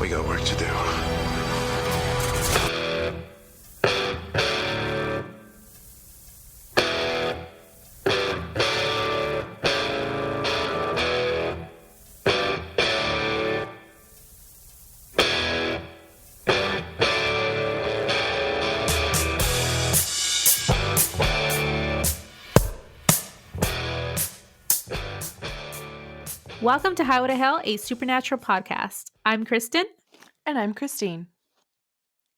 We got work to do. Welcome to Highway to Hell, a supernatural podcast. I'm Kristen. And I'm Christine.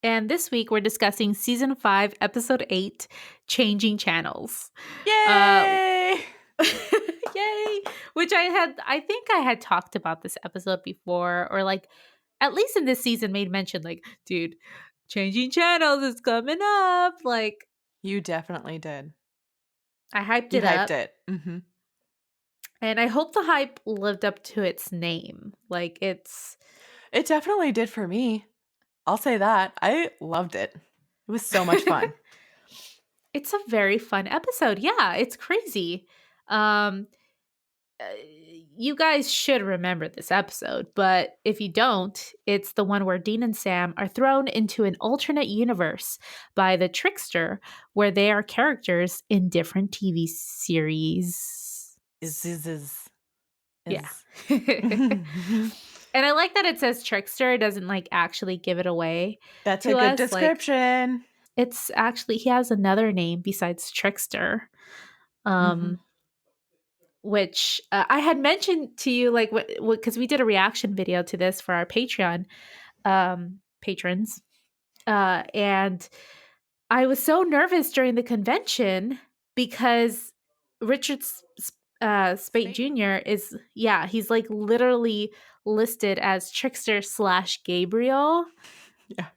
And this week we're discussing Season 5, Episode 8, Changing Channels. Yay! Yay! Which I think I had talked about this episode before, or like, at least in this season made mention, like, dude, Changing Channels is coming up. Like, You definitely did. I hyped You it hyped up. it. Mm-hmm. And I hope the hype lived up to its name. Like, It definitely did for me. I'll say that. I loved it. It was so much fun. It's a very fun episode. Yeah, it's crazy. Um, you guys should remember this episode, but if you don't, it's the one where Dean and Sam are thrown into an alternate universe by the Trickster, where they are characters in different TV series. Yeah. And I like that it says Trickster. It doesn't like actually give it away. That's to a good us. description. Like, it's actually, he has another name besides Trickster. Which I had mentioned to you, like, because we did a reaction video to this for our Patreon patrons. And I was so nervous during the convention because Richard Spate Jr. is, he's like literally listed as Trickster / Gabriel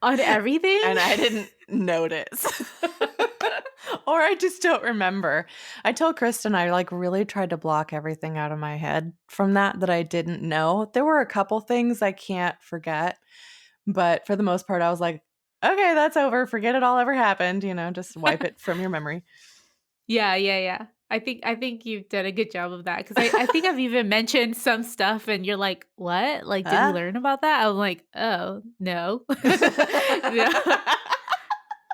on everything. And I didn't notice. Or I just don't remember. I told Kristen I like really tried to block everything out of my head from that I didn't know. There were a couple things I can't forget, but for the most part I was like, okay, that's over. Forget it all ever happened, just wipe it from your memory. Yeah. I think you've done a good job of that, because I think I've even mentioned some stuff and you're like, what? Like, did we learn about that? I'm like, oh, no.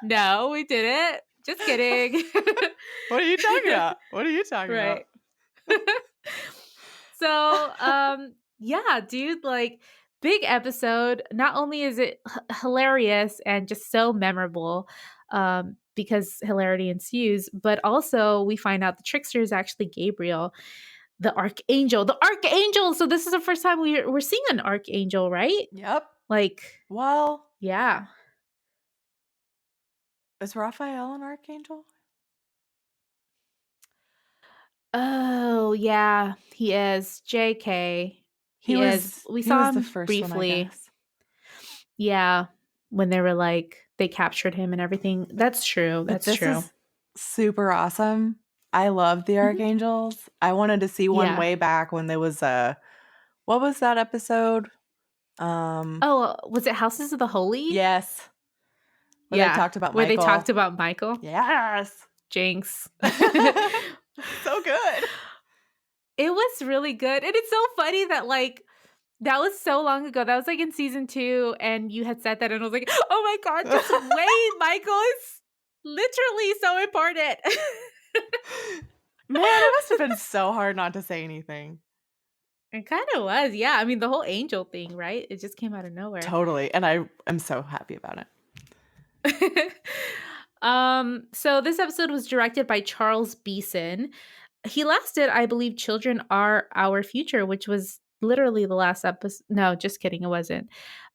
No, we didn't. Just kidding. What are you talking about? Right. So, yeah, dude, like, big episode. Not only is it hilarious and just so memorable, because hilarity ensues, but also we find out the Trickster is actually Gabriel, the Archangel. The Archangel! So this is the first time we're seeing an Archangel, right? Yep. Like, well, yeah. Is Raphael an Archangel? Oh, yeah, he is. JK. He is. We saw him the first briefly. one, I guess. Yeah, when they were like, they captured him and everything. That's true. That's true. Is super awesome. I love the Archangels. I wanted to see one way back when there was what was that episode? Was it Houses of the Holy? Yes. Where they talked about Michael. Yes. Jinx. So good. It was really good. And it's so funny that, like, that was so long ago. That was like in season 2, and you had said that, and I was like, oh my God, just wait, Michael is literally so important. Man, it must have been so hard not to say anything. It kind of was, yeah. I mean, the whole angel thing, right? It just came out of nowhere. Totally. And I am so happy about it. So this episode was directed by Charles Beeson. He last did, I believe, Children Are Our Future, which was literally the last episode. No, just kidding. It wasn't.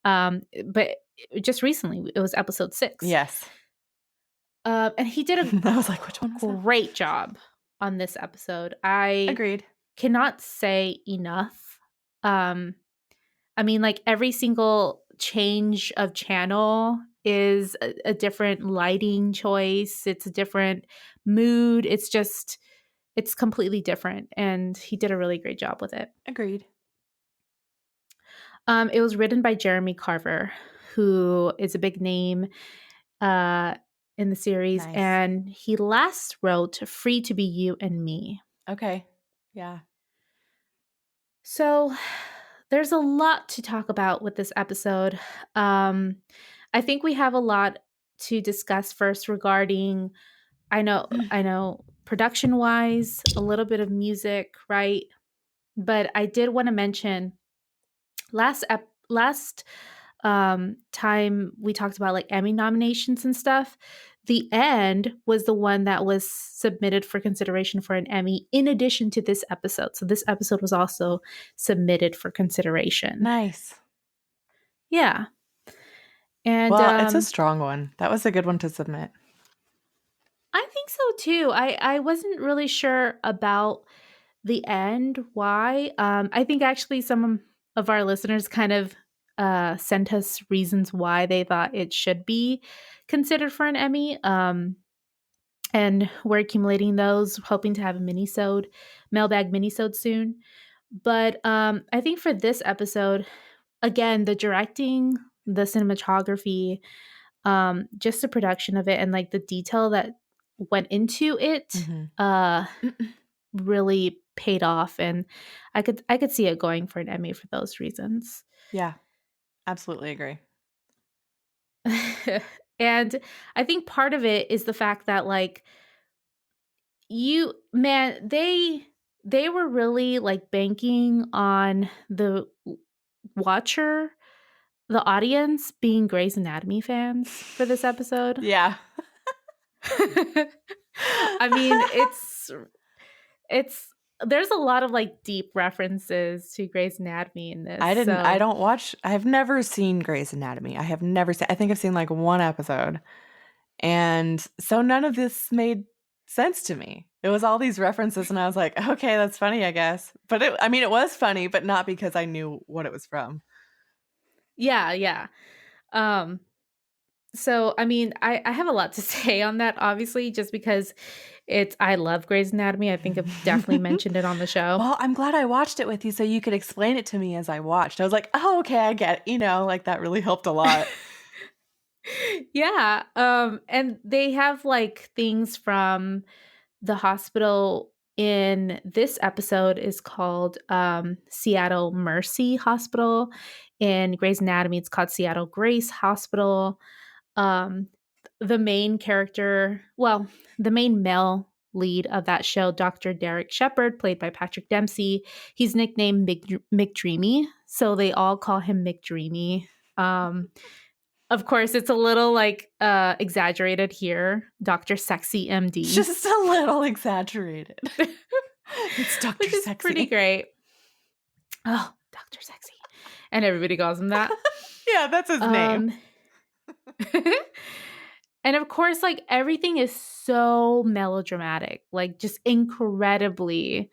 But just recently, it was episode 6. Yes. And he did I was like, which one was that? Great job on this episode. I agreed. Cannot say enough. I mean, like, every single change of channel is a different lighting choice. It's a different mood. It's completely different. And he did a really great job with it. Agreed. It was written by Jeremy Carver, who is a big name in the series. Nice. And he last wrote Free to Be You and Me. Okay. Yeah. So there's a lot to talk about with this episode. Um, I think we have a lot to discuss first regarding I know production wise, a little bit of music, right? But I did want to mention last time we talked about like Emmy nominations and stuff. The End was the one that was submitted for consideration for an Emmy in addition to this episode. So this episode was also submitted for consideration. Nice. Yeah. And Well, it's a strong one. That was a good one to submit. I think so too. I wasn't really sure about The End. Why? I think actually some of our listeners kind of sent us reasons why they thought it should be considered for an Emmy. And we're accumulating those, hoping to have a mailbag minisode soon. But I think for this episode, again, the directing, the cinematography, just the production of it, and like the detail that went into it, really paid off, and I could see it going for an Emmy for those reasons. Yeah, absolutely agree. And I think part of it is the fact that like they were really like banking on the watcher, the audience being Grey's Anatomy fans for this episode. Yeah. I mean, it's there's a lot of like deep references to Grey's Anatomy in this. I've never seen Grey's Anatomy. I think I've seen like one episode. And so none of this made sense to me. It was all these references and I was like, okay, that's funny, I guess. But it was funny, but not because I knew what it was from. Yeah. So I mean, I have a lot to say on that, obviously, just because I love Grey's Anatomy. I think I've definitely mentioned it on the show. Well, I'm glad I watched it with you so you could explain it to me as I watched. I was like, oh, okay, I get it. Like that really helped a lot. Yeah. And they have like things from the hospital in this episode is called Seattle Mercy Hospital. In Grey's Anatomy, it's called Seattle Grace Hospital. Um, the main character, well, the main male lead of that show, Dr. Derek Shepard, played by Patrick Dempsey, he's nicknamed McDreamy, so they all call him McDreamy. Of course, it's a little like exaggerated here. Dr. Sexy MD. Just a little exaggerated. It's Dr. Which is Sexy. pretty great. Oh, Dr. Sexy. And everybody calls him that. Yeah, that's his name. And of course, like everything is so melodramatic, like just incredibly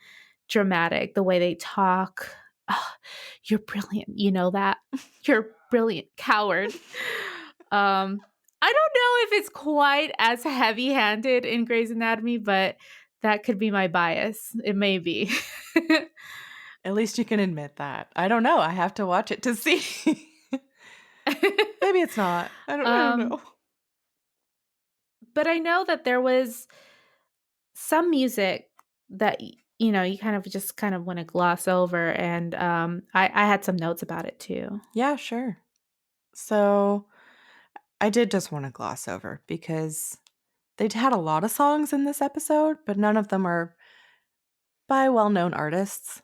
dramatic. The way they talk. Oh, you're brilliant. You know that. You're brilliant, coward. I don't know if it's quite as heavy-handed in Grey's Anatomy, but that could be my bias. It may be. At least you can admit that. I don't know. I have to watch it to see. Maybe it's not. I don't know. But I know that there was some music that you kind of want to gloss over, and I had some notes about it too. Yeah, sure. So I did just want to gloss over because they'd had a lot of songs in this episode, but none of them are by well-known artists.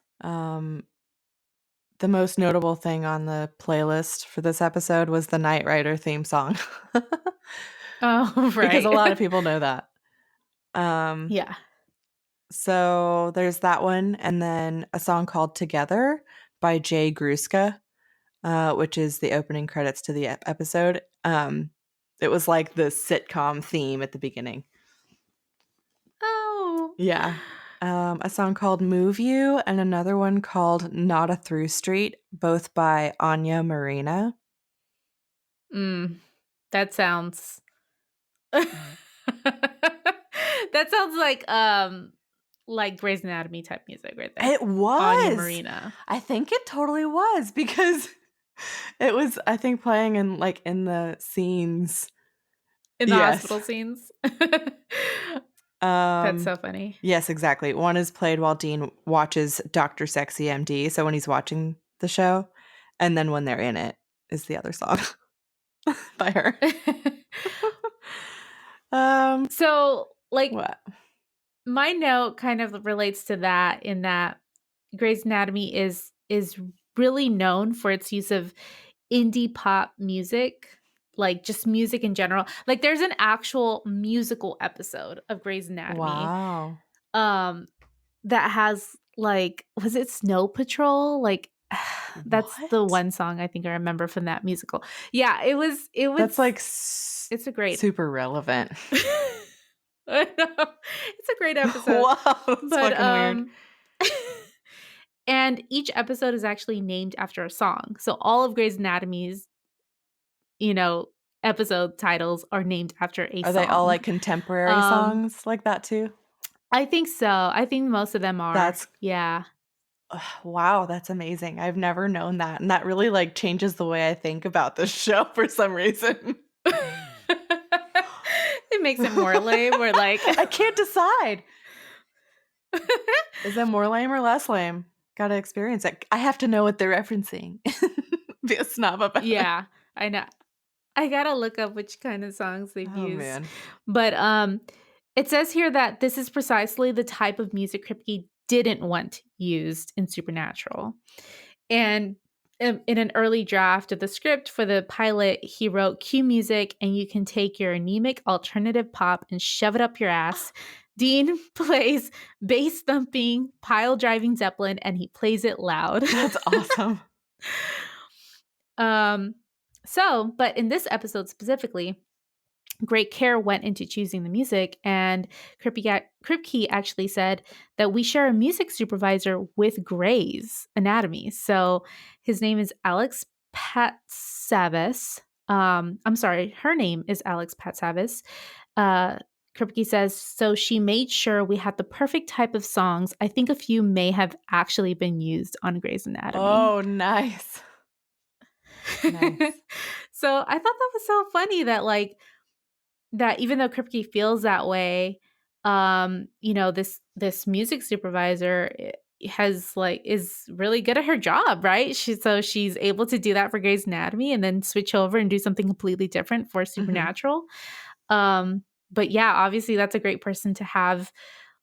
The most notable thing on the playlist for this episode was the Knight Rider theme song. Oh, right. Because a lot of people know that. Yeah. So there's that one, and then a song called Together by Jay Gruska, which is the opening credits to the episode. It was like the sitcom theme at the beginning. Oh. Yeah. A song called Move You and another one called Not a Through Street, both by Anya Marina. That sounds that sounds like Grey's Anatomy type music right there. It was Anya Marina. I think it totally was because it was, I think, playing in the scenes. In the hospital scenes. That's so funny. Yes, exactly. One is played while Dean watches Dr. Sexy MD. So when he's watching the show. And then when they're in it is the other song by her. So, like, What? my note kind of relates to that in that Grey's Anatomy is really known for its use of indie pop music, like just music in general. Like there's an actual musical episode of Grey's Anatomy Wow. um that has like, was it Snow Patrol? Like that's the What? one song I think I remember from that musical. Yeah, That's like it's a great super relevant. I know. It's a great episode. Wow, that's But fucking weird. and each episode is actually named after a song. So all of Grey's Anatomy's, you know, episode titles are named after a Are they all song. like contemporary Um songs like that too? I think so. I think most of them are. That's Yeah. wow, that's amazing. I've never known that. And that really like changes the way I think about this show for some reason. It makes it more lame or like I can't decide. Is it more lame or less lame? Gotta experience it. I have to know what they're referencing. Be a snob about it. yeah, I know. I gotta look up which kind of songs they've Oh used. man. But it says here that this is precisely the type of music Kripke didn't want used in Supernatural. And in an early draft of the script for the pilot, he wrote cue music and you can take your anemic alternative pop and shove it up your ass. Dean plays bass thumping, pile driving Zeppelin, and he plays it loud. That's awesome. But in this episode specifically, great care went into choosing the music, and Kripke actually said that we share a music supervisor with Grey's Anatomy. So his name is Alex Patsavis. I'm sorry, her name is Alex Patsavis. Kripke says, so she made sure we had the perfect type of songs. I think a few may have actually been used on Grey's Anatomy. Oh, nice. Nice. So I thought that was so funny that like that even though Kripke feels that way, this music supervisor is really good at her job, right? She's able to do that for Grey's Anatomy and then switch over and do something completely different for Supernatural. But yeah, obviously that's a great person to have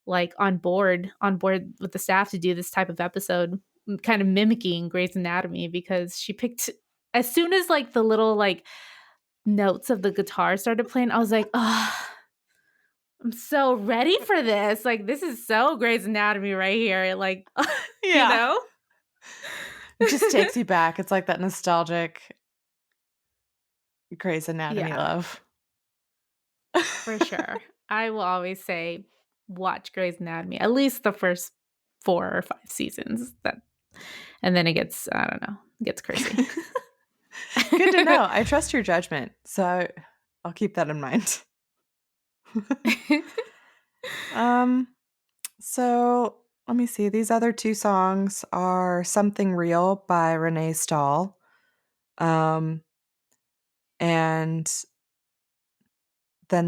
like on board with the staff to do this type of episode, kind of mimicking Grey's Anatomy, because she picked as soon as like the little like notes of the guitar started playing, I was like, oh, I'm so ready for this. Like, this is so Grey's Anatomy right here. Like, Yeah. It just takes you back. It's like that nostalgic Grey's Anatomy love. For sure. I will always say watch Grey's Anatomy, at least the first 4 or 5 seasons. And then it gets, I don't know, it gets crazy. Good to know. I trust your judgment, so I'll keep that in mind. So let me see. These other 2 songs are "Something Real" by Renee Stahl, and then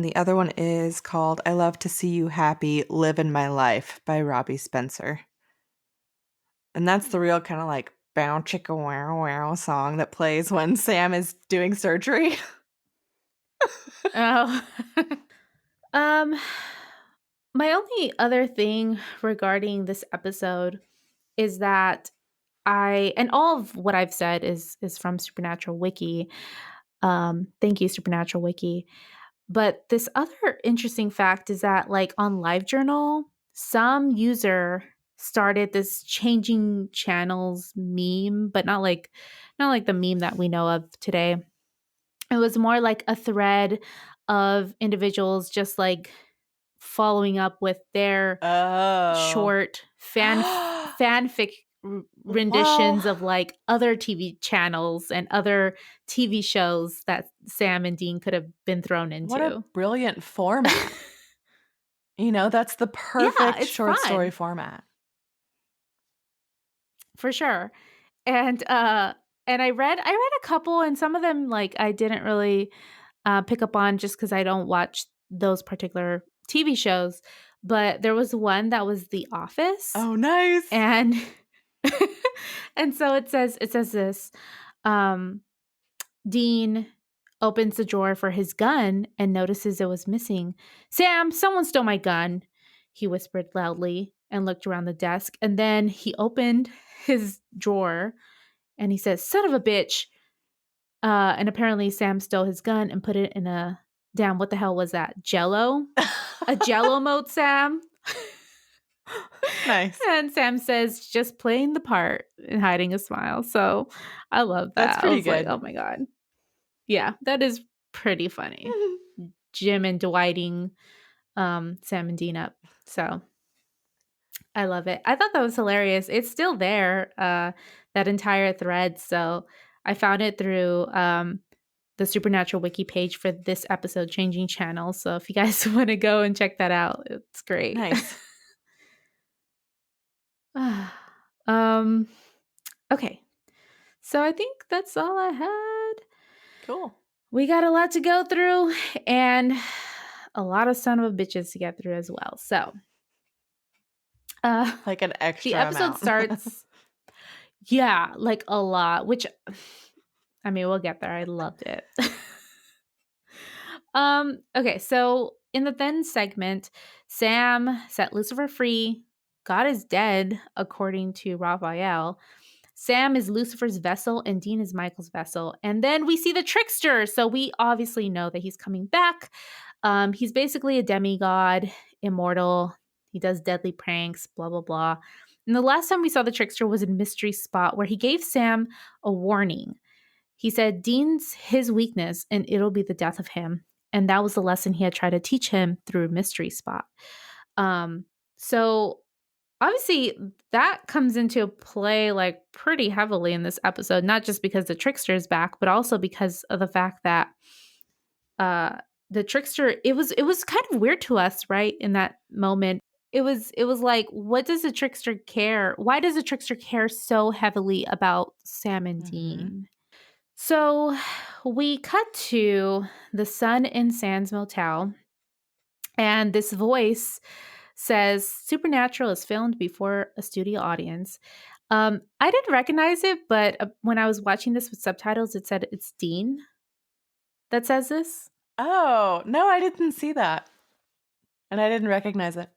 the other one is called "I Love to See You Happy, Livin' My Life" by Robbie Spencer. And that's the real kind of like bow chicka wow wow song that plays when Sam is doing surgery. Oh. My only other thing regarding this episode is that and all of what I've said is from Supernatural Wiki. Thank you, Supernatural Wiki. But this other interesting fact is that, like, on LiveJournal, some user started this changing channels meme, but not like the meme that we know of today. It was more like a thread of individuals just like following up with their short fanfic renditions of like other TV channels and other TV shows that Sam and Dean could have been thrown into. What a brilliant format. That's the perfect short story format. For sure. And I read a couple, and some of them like I didn't really pick up on just because I don't watch those particular TV shows. But there was one that was The Office. Oh, nice. And And so it says this. Um, Dean opens the drawer for his gun and notices it was missing. Sam, someone stole my gun, he whispered loudly and looked around the desk. And then he opened his drawer and he says, son of a bitch. And apparently Sam stole his gun and put it in a, damn, what the hell was that? Jello? A Jello mode, Sam? Nice. And Sam says, just playing the part and hiding a smile. So I love that. That's pretty I was like, good. oh my God. Yeah, that is pretty funny. Jim and Dwighting Sam and Dean up. So I love it. I thought that was hilarious. It's still there, that entire thread. So I found it through the Supernatural Wiki page for this episode, Changing Channels. So if you guys want to go and check that out, it's great. Nice. Okay. So I think that's all I had. Cool. We got a lot to go through and a lot of son of a bitches to get through as well. So like an extra the episode amount. starts yeah, like a lot, which I mean, we'll get there. I loved it. Okay, so in the then segment, Sam set Lucifer free. God is dead, according to Raphael. Sam is Lucifer's vessel and Dean is Michael's vessel. And then we see the Trickster. So we obviously know that he's coming back. He's basically a demigod, immortal. He does deadly pranks, blah, blah, blah. And the last time we saw the Trickster was in Mystery Spot, where he gave Sam a warning. He said, Dean's his weakness and it'll be the death of him. And that was the lesson he had tried to teach him through Mystery Spot. So obviously that comes into play like pretty heavily in this episode, not just because the Trickster is back, but also because of the fact that the Trickster, it was kind of weird to us, right? In that moment, it was like, what does the Trickster care? Why does the Trickster care so heavily about Sam and Dean? So we cut to the Sun and Sands Motel, and this voice says Supernatural is filmed before a studio audience. I didn't recognize it, but when I was watching this with subtitles, it said it's Dean that says this. Oh, no, I didn't see that. And I didn't recognize it.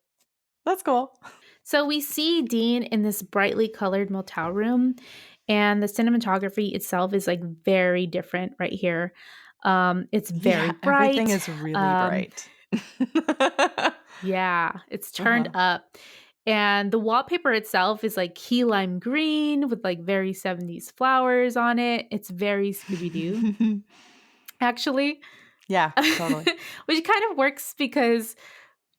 That's cool. So we see Dean in this brightly colored motel room, and the cinematography itself is like very different right here. It's very bright. Everything is really bright. Yeah, it's turned up. And the wallpaper itself is like key lime green with like very 70s flowers on it. It's very Scooby-Doo, actually. Yeah, totally. Which kind of works because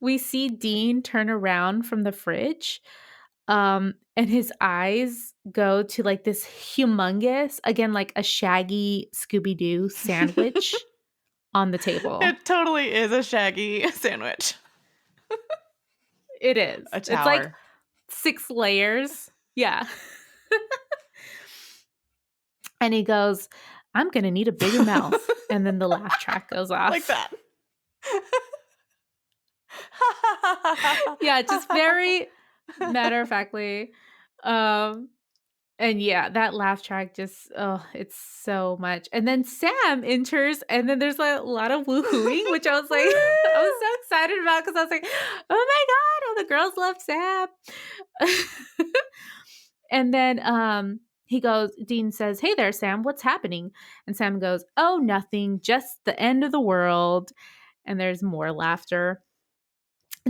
we see Dean turn around from the fridge, and his eyes go to like this humongous, again, like a shaggy Scooby-Doo sandwich on the table. It totally is a shaggy sandwich. It is. A tower. It's like 6 layers. Yeah. And he goes, I'm going to need a bigger mouth. And then the laugh track goes off. Like that. Yeah, just very matter-of-factly. And yeah, that laugh track just, oh, it's so much. And then Sam enters, and then there's like a lot of woohooing, which I was like, I was so excited about because I was like, oh my God, all the girls love Sam. And then Dean says, hey there, Sam, what's happening? And Sam goes, oh, nothing, just the end of the world. And there's more laughter.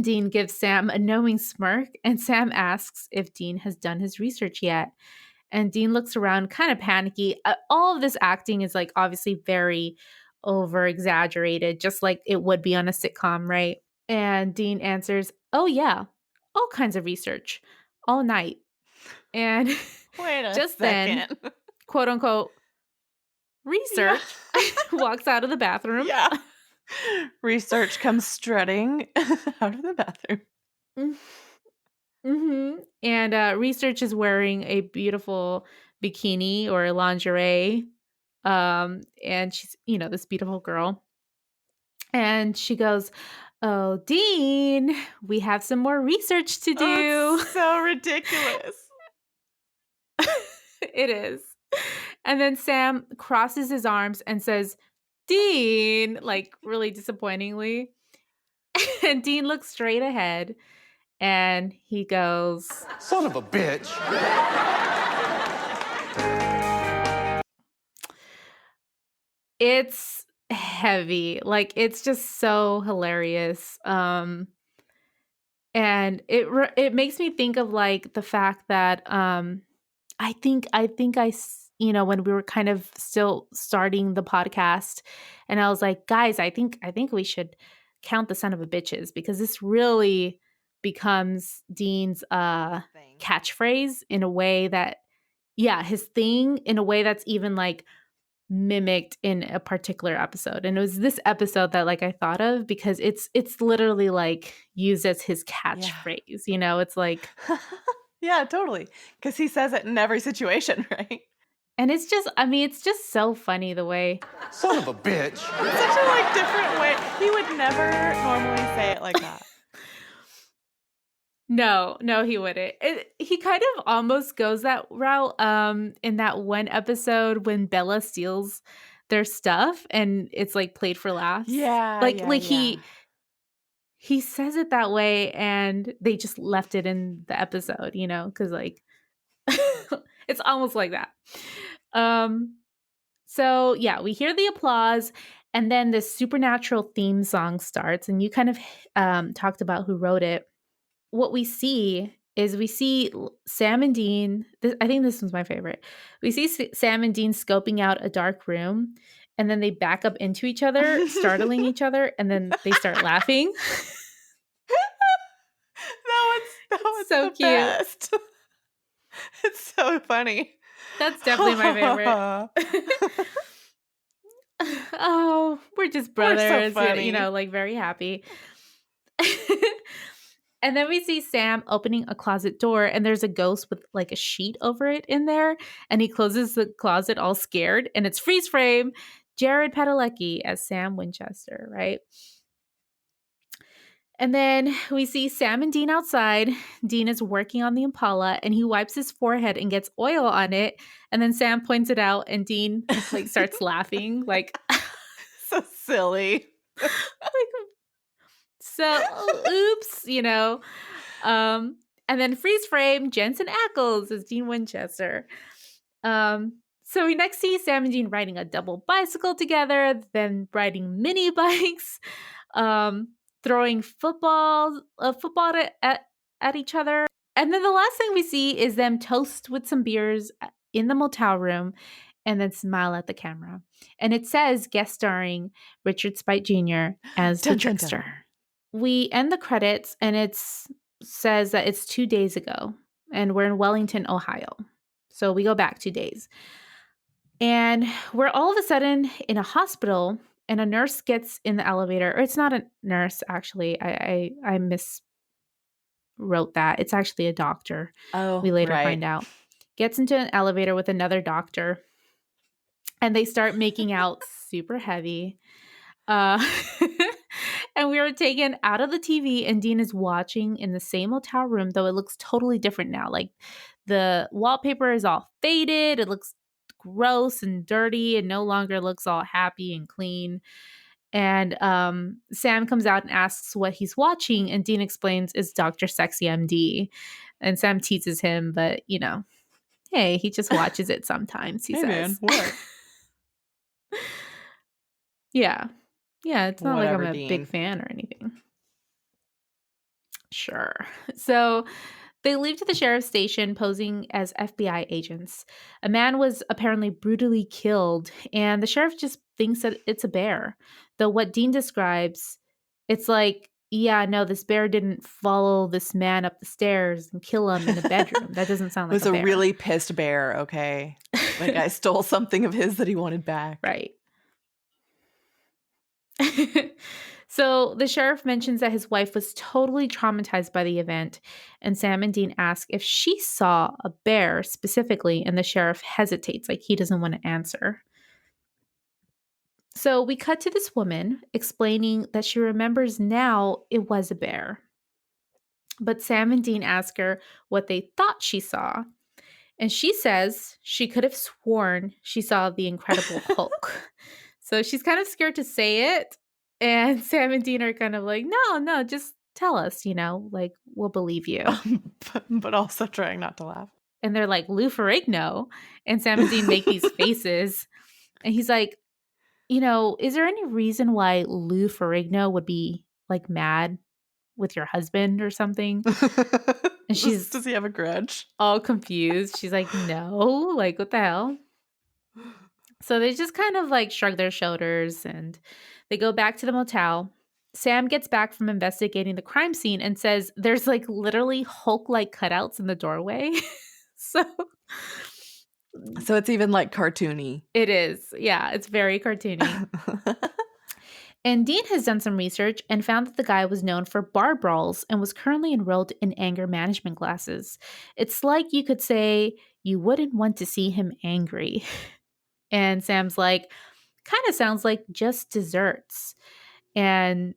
Dean gives Sam a knowing smirk, and Sam asks if Dean has done his research yet. And Dean looks around kind of panicky. All of this acting is like obviously very over exaggerated, just like it would be on a sitcom, right? And Dean answers, oh yeah, all kinds of research, all night. And just then, quote unquote, research walks out of the bathroom. Yeah. Research comes strutting out of the bathroom. Mm-hmm. And Research is wearing a beautiful bikini or lingerie. And she's, this beautiful girl. And she goes, oh, Dean, we have some more research to do. Oh, it's so ridiculous. It is. And then Sam crosses his arms and says, Dean, like really disappointingly. And Dean looks straight ahead and he goes, Son of a bitch. it's heavy. Like it's just so hilarious. And it makes me think of like the fact that you know, when we were kind of still starting the podcast and I was like, guys, I think we should count the son of a bitches because this really becomes Dean's Thing. catchphrase in a way that yeah, his thing in a way that's even like mimicked in a particular episode. And it was this episode that like I thought of because it's literally like used as his catchphrase, you know? It's like Yeah, totally. Because he says it in every situation, right? and it's just I mean, it's just so funny the way Son of a bitch. Such a like different way. He would never normally say it like that. No, he wouldn't. He kind of almost goes that route in that one episode when Bella steals their stuff and it's like played for laughs. Yeah, Like yeah. he says it that way and they just left it in the episode, you know, cuz like it's almost like that. So yeah, we hear the applause and then this supernatural theme song starts and you kind of talked about who wrote it. What we see is Sam and Dean. I think this was my favorite. We see Sam and Dean scoping out a dark room, and then they back up into each other, startling each other, and then they start laughing. That one's So the cute. best. It's so funny. That's definitely my favorite. Oh, we're just brothers, funny. you know, like very happy. And then we see Sam opening a closet door and there's a ghost with like a sheet over it in there. And he closes the closet all scared and it's freeze frame Jared Padalecki as Sam Winchester, right? And then we see Sam and Dean outside. Dean is working on the Impala and he wipes his forehead and gets oil on it. And then Sam points it out and Dean like starts laughing like so silly. like so oops, you know. And then freeze frame Jensen Ackles as Dean Winchester. So we next see Sam and Dean riding a double bicycle together, then riding mini bikes, throwing football at each other. And then the last thing we see is them toast with some beers in the motel room and then smile at the camera. And it says guest starring Richard Spite Jr. as the Trickster. We end the credits and it says that it's 2 days ago and we're in Wellington, Ohio. So we go back 2 days. And we're all of a sudden in a hospital and a nurse gets in the elevator. Or it's not a nurse, actually. I miswrote that. It's actually a doctor. Oh, we later right. find out. Gets into an elevator with another doctor. And they start making out super heavy. And we were taken out of the TV and Dean is watching in the same hotel room, though it looks totally different now. Like the wallpaper is all faded. It looks gross and dirty and no longer looks all happy and clean. And Sam comes out and asks what he's watching and Dean explains it's Dr. Sexy MD. And Sam teases him, but you know, hey, he just watches it sometimes, he hey, says. Man, what? Yeah. Yeah, it's not Whatever, like I'm a Dean. big fan or anything. Sure. So they leave to the sheriff's station posing as FBI agents. A man was apparently brutally killed, and the sheriff just thinks that it's a bear. Though what Dean describes, it's like, yeah, no, this bear didn't follow this man up the stairs and kill him in the bedroom. That doesn't sound like It was a really pissed bear, okay? Like I stole something of his that he wanted back. Right. So the sheriff mentions that his wife was totally traumatized by the event, and Sam and Dean ask if she saw a bear specifically, and the sheriff hesitates, like he doesn't want to answer. So we cut to this woman explaining that she remembers now it was a bear. But Sam and Dean ask her what they thought she saw, And she says she could have sworn she saw the Incredible Hulk. So she's kind of scared to say it. And Sam and Dean are kind of like, no, just tell us, like we'll believe you. but also trying not to laugh. And they're like, Lou Ferrigno. And Sam and Dean make these faces. And he's like, is there any reason why Lou Ferrigno would be like mad with your husband or something? And Does he have a grudge? All confused. She's like, no, like what the hell? So they just kind of like shrug their shoulders and they go back to the motel. Sam gets back from investigating the crime scene and says there's like literally Hulk-like cutouts in the doorway. So it's even like cartoony. It is. Yeah, it's very cartoony. And Dean has done some research and found that the guy was known for bar brawls and was currently enrolled in anger management classes. It's like you could say you wouldn't want to see him angry. And Sam's like, kind of sounds like just desserts. And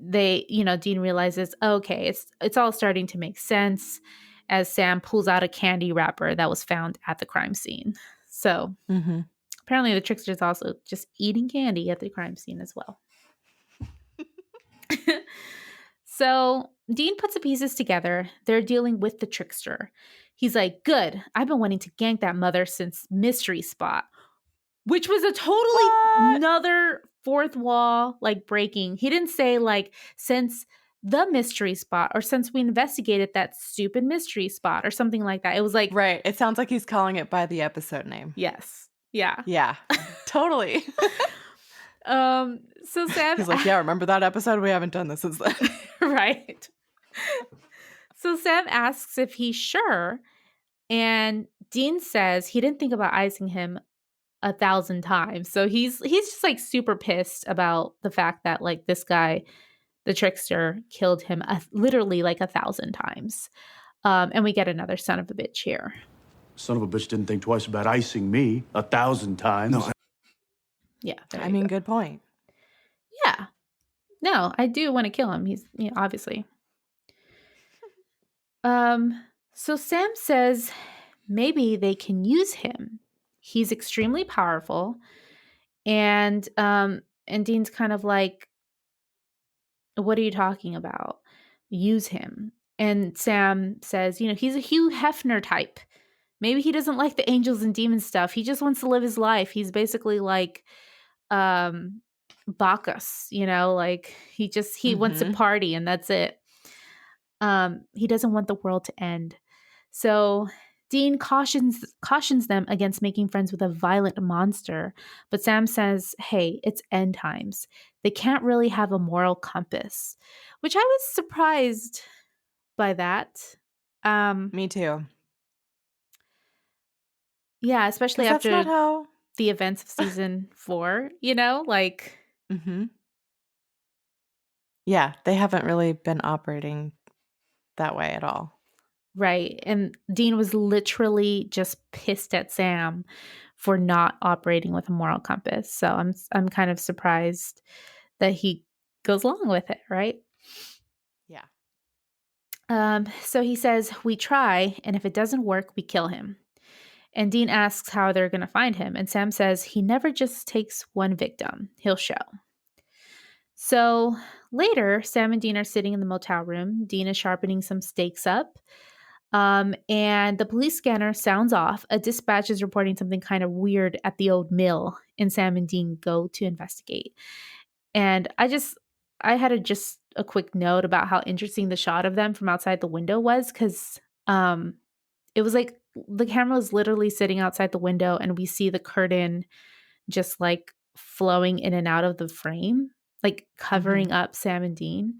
Dean realizes, okay, it's all starting to make sense as Sam pulls out a candy wrapper that was found at the crime scene. So apparently the trickster's also just eating candy at the crime scene as well. So Dean puts the pieces together. They're dealing with the trickster. He's like, good. I've been wanting to gank that mother since Mystery Spot, which was a totally another fourth wall like breaking. He didn't say like since the Mystery Spot or since we investigated that stupid Mystery Spot or something like that. It was like, right. It sounds like he's calling it by the episode name. Yes. Yeah. Yeah. Totally. So Sam, he's like, yeah, remember that episode? We haven't done this since then. Right. So Sam asks if he's sure, and Dean says he didn't think about icing him 1,000 times. So he's just like super pissed about the fact that like this guy, the trickster, killed him literally like 1,000 times. And we get another son of a bitch here. Son of a bitch didn't think twice about icing me 1,000 times. No, Yeah. I mean, good point. Yeah. No, I do want to kill him. He's obviously. So Sam says maybe they can use him. He's extremely powerful. And Dean's kind of like, what are you talking about? Use him. And Sam says, he's a Hugh Hefner type. Maybe he doesn't like the angels and demons stuff. He just wants to live his life. He's basically like Bacchus, like he wants to party and that's it. He doesn't want the world to end. So Dean cautions them against making friends with a violent monster, but Sam says, hey, it's end times. They can't really have a moral compass, which I was surprised by that. Me too. Yeah, especially after that's not how... the events of season 4, like... Yeah, they haven't really been operating that way at all. Right. And Dean was literally just pissed at Sam for not operating with a moral compass. So I'm kind of surprised that he goes along with it, right? Yeah. So he says, we try, and if it doesn't work, we kill him. And Dean asks how they're going to find him. And Sam says he never just takes one victim. He'll show. So later, Sam and Dean are sitting in the motel room. Dean is sharpening some stakes up. And the police scanner sounds off. A dispatch is reporting something kind of weird at the old mill. And Sam and Dean go to investigate. And I had a quick note about how interesting the shot of them from outside the window was. Because it was like the camera was literally sitting outside the window and we see the curtain just like flowing in and out of the frame, like covering up Sam and Dean.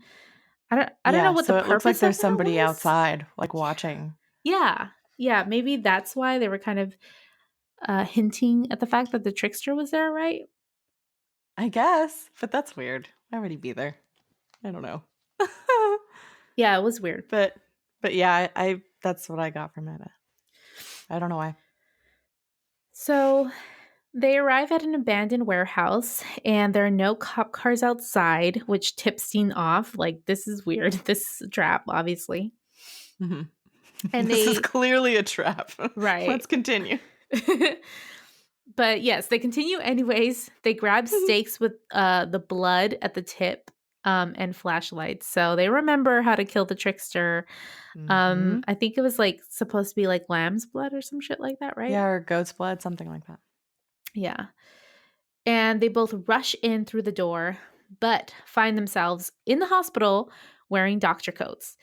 I don't know what the purpose it looks like there's of that somebody was. outside like watching. Yeah, maybe that's why they were kind of hinting at the fact that the trickster was there, right? I guess, but that's weird. Why would he be there? I don't know. Yeah, it was weird. But yeah, I that's what I got from it. I don't know why. So they arrive at an abandoned warehouse and there are no cop cars outside, which tips Dean off. Like, this is weird. This is a trap, obviously. And This is they clearly a trap. right. Let's continue. But yes, they continue anyways. They grab stakes with the blood at the tip and flashlights. So they remember how to kill the trickster. Mhm. I think it was like supposed to be like lamb's blood or some shit like that, right? Yeah, or goat's blood, something like that. Yeah. And they both rush in through the door, but find themselves in the hospital wearing doctor coats.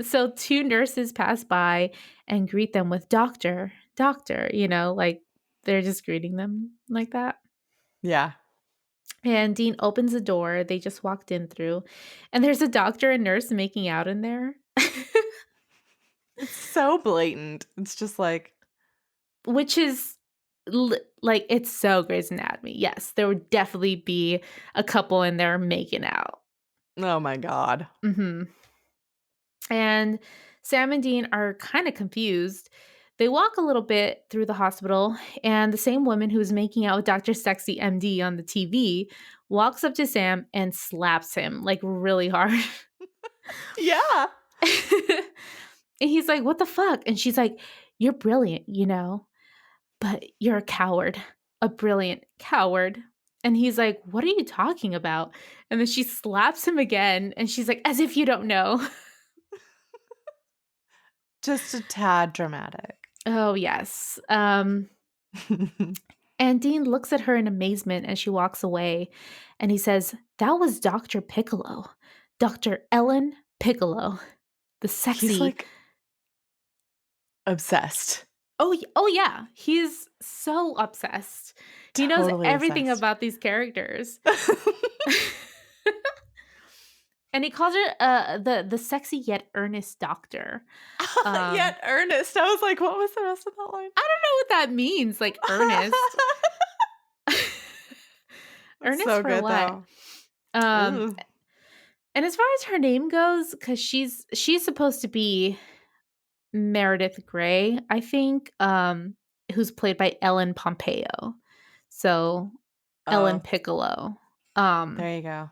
So two nurses pass by and greet them with doctor, doctor, like they're just greeting them like that. Yeah. And Dean opens the door they just walked in through, and there's a doctor and nurse making out in there. It's so blatant. It's just like, Which is like, it's so Grey's Anatomy. Yes, there would definitely be a couple in there making out. oh my God. Mm-hmm. And Sam and Dean are kind of confused. They walk a little bit through the hospital, and the same woman who was making out with Dr. Sexy MD on the TV walks up to Sam and slaps him like really hard. Yeah. And he's like, "What the fuck?" And she's like, "You're brilliant, but you're a coward, a brilliant coward." And he's like, "What are you talking about?" And then she slaps him again, and she's like, "As if you don't know." Just a tad dramatic. Oh, yes. And Dean looks at her in amazement as she walks away, and he says, "That was Dr. Piccolo, Dr. Ellen Piccolo, the sexy." He's like obsessed. Oh yeah, he's so obsessed. He knows Totally everything obsessed. about these characters. And he calls her the sexy yet earnest doctor. Yet earnest. I was like, what was the rest of that line? I don't know what that means, like earnest. Earnest so for good, what? though. Ooh. And as far as her name goes, because she's supposed to be Meredith Grey, I think, who's played by Ellen Pompeo. So Ellen Piccolo. There you go.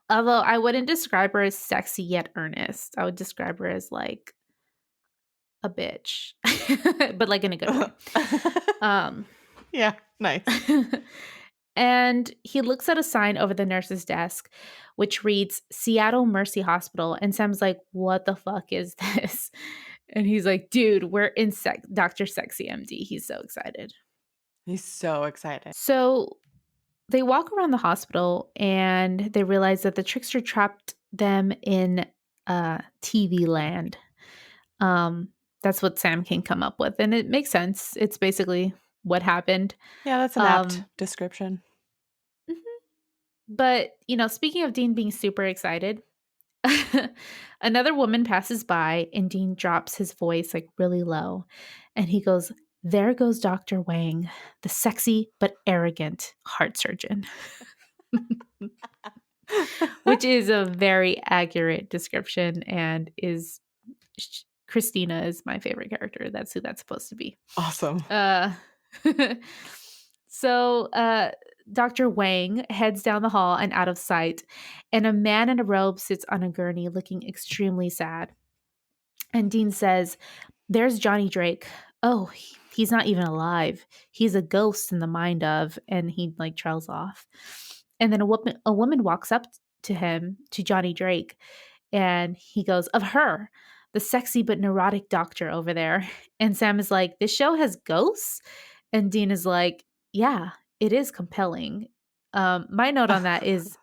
Although I wouldn't describe her as sexy yet earnest. I would describe her as like a bitch, but like in a good way. Yeah, nice. And he looks at a sign over the nurse's desk, which reads Seattle Mercy Hospital. And Sam's like, "What the fuck is this?" And he's like, "Dude, we're in Dr. Sexy MD." He's so excited. He's so excited. So they walk around the hospital and they realize that the trickster trapped them in TV land. That's what Sam can come up with. And it makes sense. It's basically what happened. Yeah, that's an apt description. But, speaking of Dean being super excited, another woman passes by and Dean drops his voice like really low. And he goes, "There goes Dr. Wang, the sexy but arrogant heart surgeon." Which is a very accurate description and Christina is my favorite character. That's who that's supposed to be. Awesome. So Dr. Wang heads down the hall and out of sight, and a man in a robe sits on a gurney looking extremely sad. And Dean says, "There's Johnny Drake. Oh, he's not even alive. He's a ghost in the mind of," and he like trails off. And then a woman walks up to him, to Johnny Drake, and he goes, "Of her, the sexy but neurotic doctor over there." And Sam is like, "This show has ghosts?" And Dean is like, "Yeah, it is compelling." My note on that is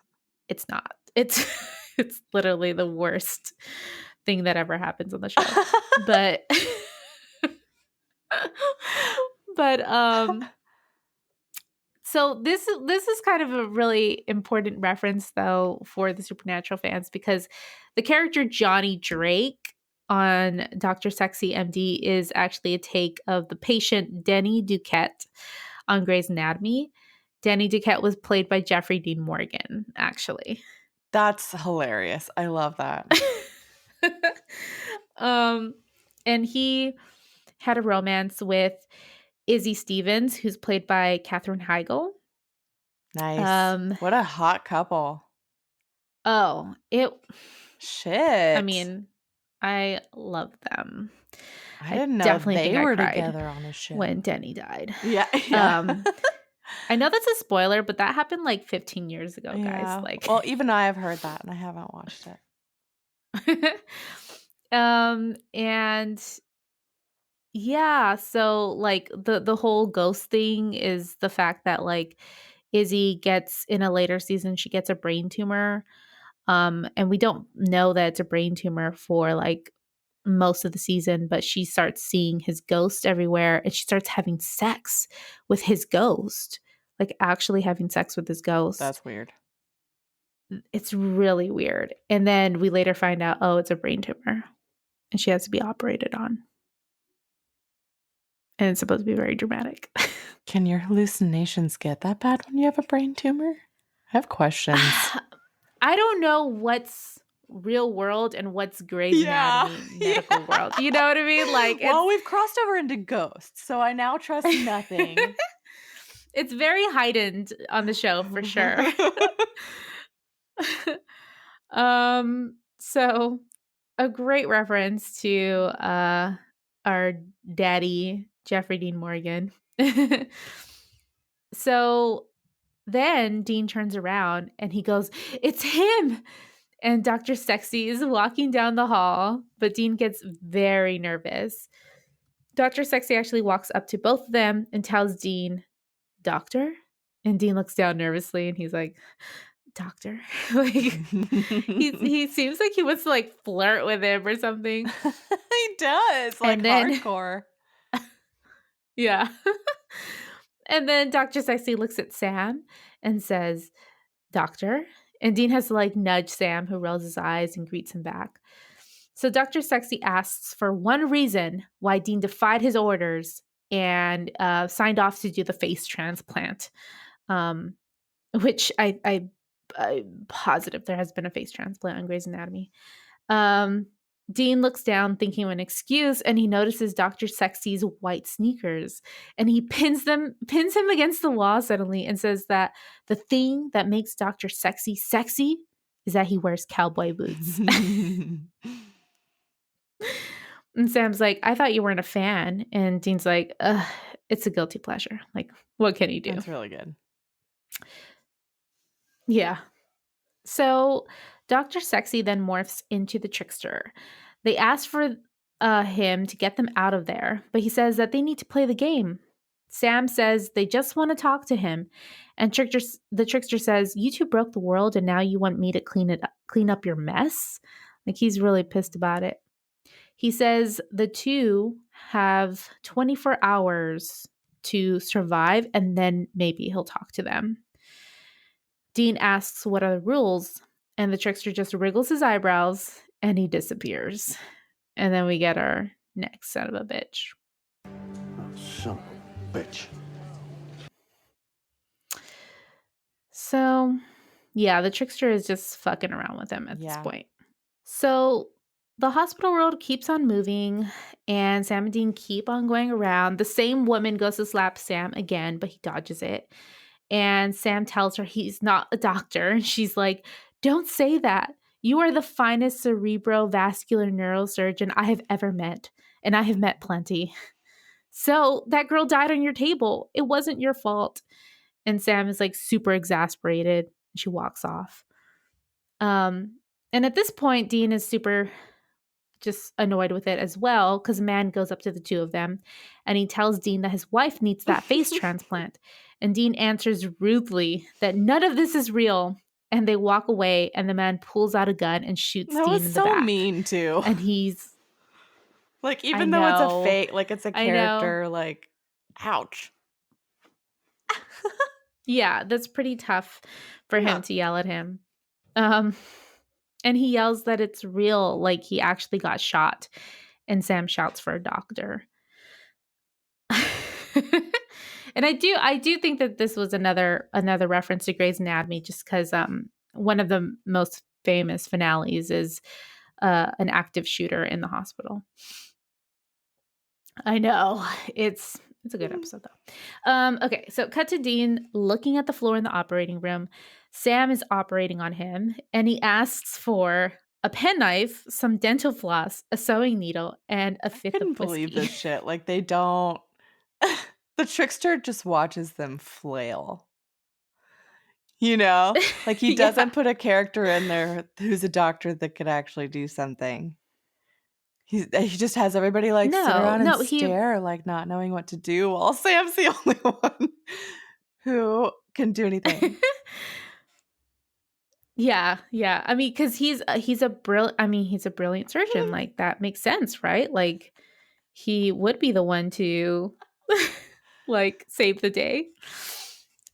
it's not. It's literally the worst thing that ever happens on the show. But so this is kind of a really important reference though for the Supernatural fans, because the character Johnny Drake on Dr. Sexy MD is actually a take of the patient Denny Duquette on Grey's Anatomy. Denny Duquette was played by Jeffrey Dean Morgan, actually. That's hilarious. I love that. And he had a romance with Izzy Stevens, who's played by Katherine Heigl. Nice. What a hot couple. Oh, Shit. I mean, I love them. I didn't know definitely they think I were cried together on a show. when Denny died. Yeah. I know that's a spoiler, but that happened like 15 years ago, guys. Yeah. Like, Well, even I have heard that and I haven't watched it. and yeah, so like the whole ghost thing is the fact that like Izzy gets in a later season, she gets a brain tumor. And we don't know that it's a brain tumor for like most of the season, but she starts seeing his ghost everywhere and she starts having sex with his ghost, like actually having sex with his ghost. That's weird. It's really weird. And then we later find out, oh, it's a brain tumor and she has to be operated on. And it's supposed to be very dramatic. Can your hallucinations get that bad when you have a brain tumor? I have questions. I don't know what's real world and what's Grey's Anatomy medical world. You know what I mean? Like, well, we've crossed over into ghosts, so I now trust nothing. It's very heightened on the show for sure. So a great reference to our daddy, Jeffrey Dean Morgan. So then Dean turns around and he goes, "It's him!" And Dr. Sexy is walking down the hall, but Dean gets very nervous. Dr. Sexy actually walks up to both of them and tells Dean, "Doctor?" And Dean looks down nervously and he's like, "Doctor?" Like he seems like he wants to like flirt with him or something. He does, like, And then, hardcore. Yeah. And then Dr. Sexy looks at Sam and says, "Doctor?" And Dean has to like nudge Sam, who rolls his eyes and greets him back. So Dr. Sexy asks for one reason why Dean defied his orders and signed off to do the face transplant, which I'm positive there has been a face transplant on Grey's Anatomy. Dean looks down thinking of an excuse and he notices Dr. Sexy's white sneakers and he pins him against the wall suddenly and says that the thing that makes Dr. Sexy sexy is that he wears cowboy boots. And Sam's like, "I thought you weren't a fan." And Dean's like, "It's a guilty pleasure. Like, what can he do?" That's really good. Yeah. So Dr. Sexy then morphs into the Trickster. They ask for him to get them out of there, but he says that they need to play the game. Sam says they just want to talk to him. And the Trickster says, "You two broke the world and now you want me to clean up your mess?" Like, he's really pissed about it. He says the two have 24 hours to survive and then maybe he'll talk to them. Dean asks what are the rules, and the Trickster just wriggles his eyebrows and he disappears. And then we get our next son of a bitch. Oh, son of a bitch. So, yeah, the Trickster is just fucking around with him at this point. So the hospital world keeps on moving, and Sam and Dean keep on going around. The same woman goes to slap Sam again, but he dodges it. And Sam tells her he's not a doctor. And she's like, "Don't say that. You are the finest cerebrovascular neurosurgeon I have ever met. And I have met plenty. So that girl died on your table. It wasn't your fault." And Sam is like super exasperated. She walks off. And at this point, Dean is super just annoyed with it as well, because a man goes up to the two of them and he tells Dean that his wife needs that face transplant. And Dean answers rudely that none of this is real. And they walk away and the man pulls out a gun and shoots Dean in the back. That was so mean too. And he's like, even though it's a fake, like it's a character, like, ouch. Yeah, that's pretty tough for him to yell at him. And he yells that it's real, like he actually got shot. And Sam shouts for a doctor. And I do think that this was another reference to Grey's Anatomy, just because one of the most famous finales is an active shooter in the hospital. I know, it's a good episode though. Okay, so cut to Dean looking at the floor in the operating room. Sam is operating on him and he asks for a penknife, some dental floss, a sewing needle, and a I fifth couldn't of whiskey. believe this shit. Like, they don't. The trickster just watches them flail. You know? Like, he Yeah. doesn't put a character in there who's a doctor that could actually do something. He just has everybody, like, sit around and he stare, like, not knowing what to do, while Sam's the only one who can do anything. Yeah. I mean, because he's a brilliant surgeon. Like, that makes sense, right? Like, he would be the one to like save the day.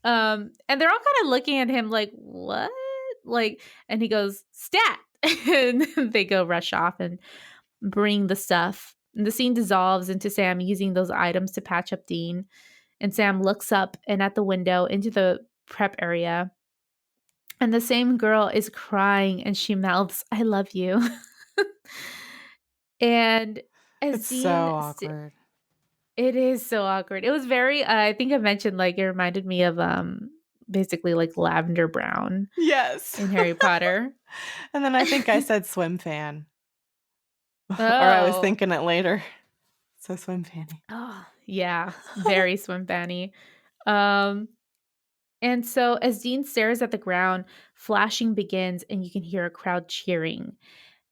And they're all kind of looking at him like, what? Like, and he goes, stat. And they go rush off and bring the stuff. And the scene dissolves into Sam using those items to patch up Dean. And Sam looks up and at the window into the prep area. And the same girl is crying and she mouths, I love you. And as It's so Dean awkward. it is so awkward. It was very I think I mentioned like it reminded me of basically like Lavender Brown Yes. in Harry Potter. And then I think I said swim fan. Or I was Oh. thinking it later. So swim fanny. Oh, yeah, very swim fanny. And so as Dean stares at the ground, flashing begins and you can hear a crowd cheering.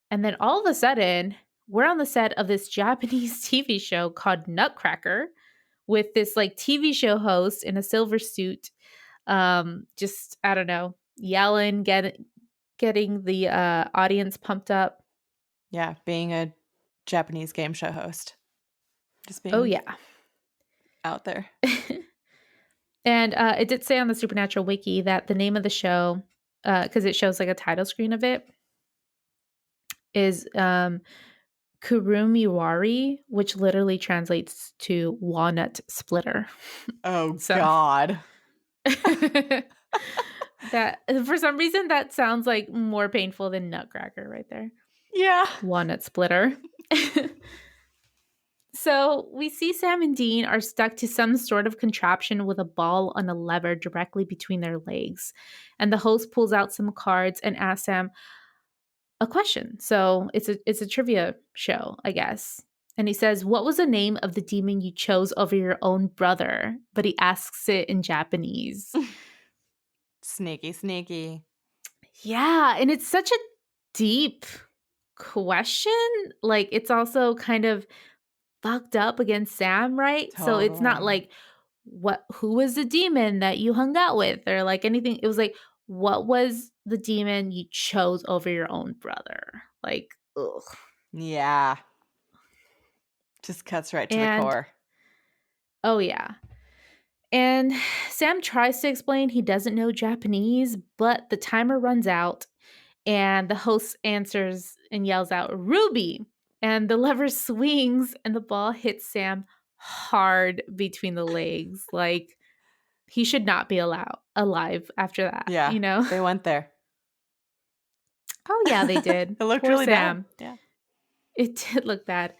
And then all of a sudden, we're on the set of this Japanese TV show called Nutcracker with this like TV show host in a silver suit, just I don't know, yelling, getting the audience pumped up. Yeah, being a Japanese game show host. Just being Oh yeah. out there. And it did say on the Supernatural Wiki that the name of the show, because it shows like a title screen of it, is Kurumiwari, which literally translates to walnut splitter. Oh, So- God. That for some reason that sounds like more painful than Nutcracker right there. Yeah. Walnut splitter. So we see Sam and Dean are stuck to some sort of contraption with a ball on a lever directly between their legs. And the host pulls out some cards and asks Sam a question. So it's a trivia show, I guess. And he says, what was the name of the demon you chose over your own brother? But he asks it in Japanese. Sneaky. Yeah. And it's such a deep question. Like, it's also kind of fucked up against Sam, right? So it's not Totally. like who was the demon that you hung out with or like anything. It was like, what was the demon you chose over your own brother? Like, ugh. Yeah. Just cuts right to the And- core. Oh yeah. And Sam tries to explain he doesn't know Japanese, but the timer runs out and the host answers and yells out, Ruby! And the lever swings and the ball hits Sam hard between the legs. Like, he should not be alive after that. Yeah. You know? They went there. Oh, yeah, they did. It looked Poor really Sam. bad. Yeah. It did look bad.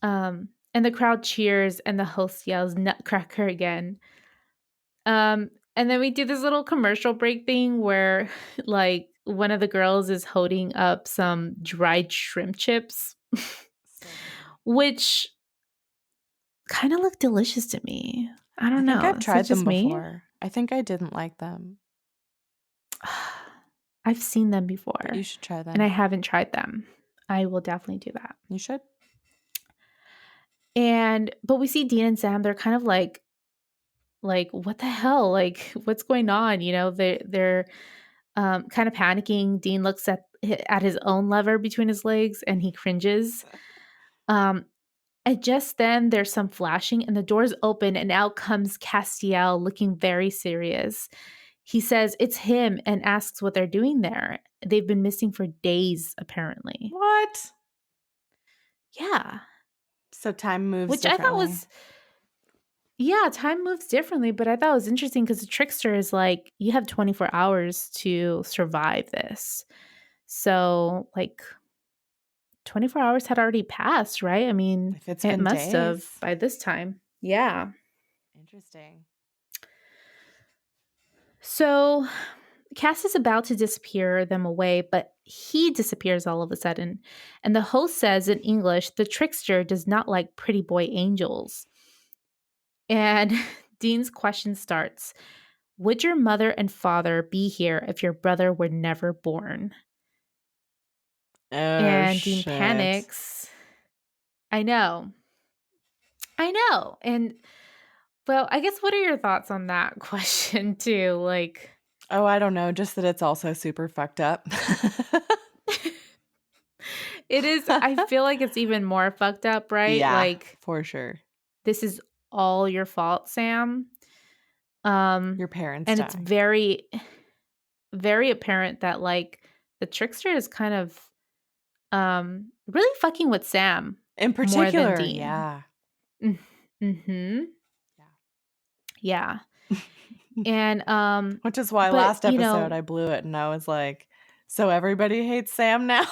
And the crowd cheers and the host yells Nutcracker again. And then we do this little commercial break thing where like one of the girls is holding up some dried shrimp chips, which kind of look delicious to me. I don't know. I think I've Is it tried just them me? before. I think I didn't like them. I've seen them before. But you should try them. And I haven't tried them. I will definitely do that. You should. But we see Dean and Sam, they're kind of like what the hell? Like, what's going on? You know, they're kind of panicking. Dean looks at his own lever between his legs and he cringes. And just then there's some flashing and the doors open and out comes Castiel looking very serious. He says it's him and asks what they're doing there. They've been missing for days, apparently. What? Yeah. So time moves Which I thought was, yeah, time moves differently, but I thought it was interesting because the Trickster is like, you have 24 hours to survive this. So, like, 24 hours had already passed, right? I mean, If it's it been must have days. by this time. Yeah. Interesting. So Cass is about to disappear them away, but he disappears all of a sudden. And the host says in English, the trickster does not like pretty boy angels. And Dean's question starts. Would your mother and father be here if your brother were never born? Oh, And Dean shit. panics. I know. And well, I guess what are your thoughts on that question too? Like, Oh, I don't know. Just that it's also super fucked up. it is, I feel like it's even more fucked up, right? Yeah, Like, for sure. this is all your fault, Sam. Your parents And die. it's very, very apparent that like the trickster is kind of really fucking with Sam In more than particular, Dean. yeah. Mm-hmm. Yeah. And which is why but, last you episode know, I blew it and I was like, so everybody hates Sam now?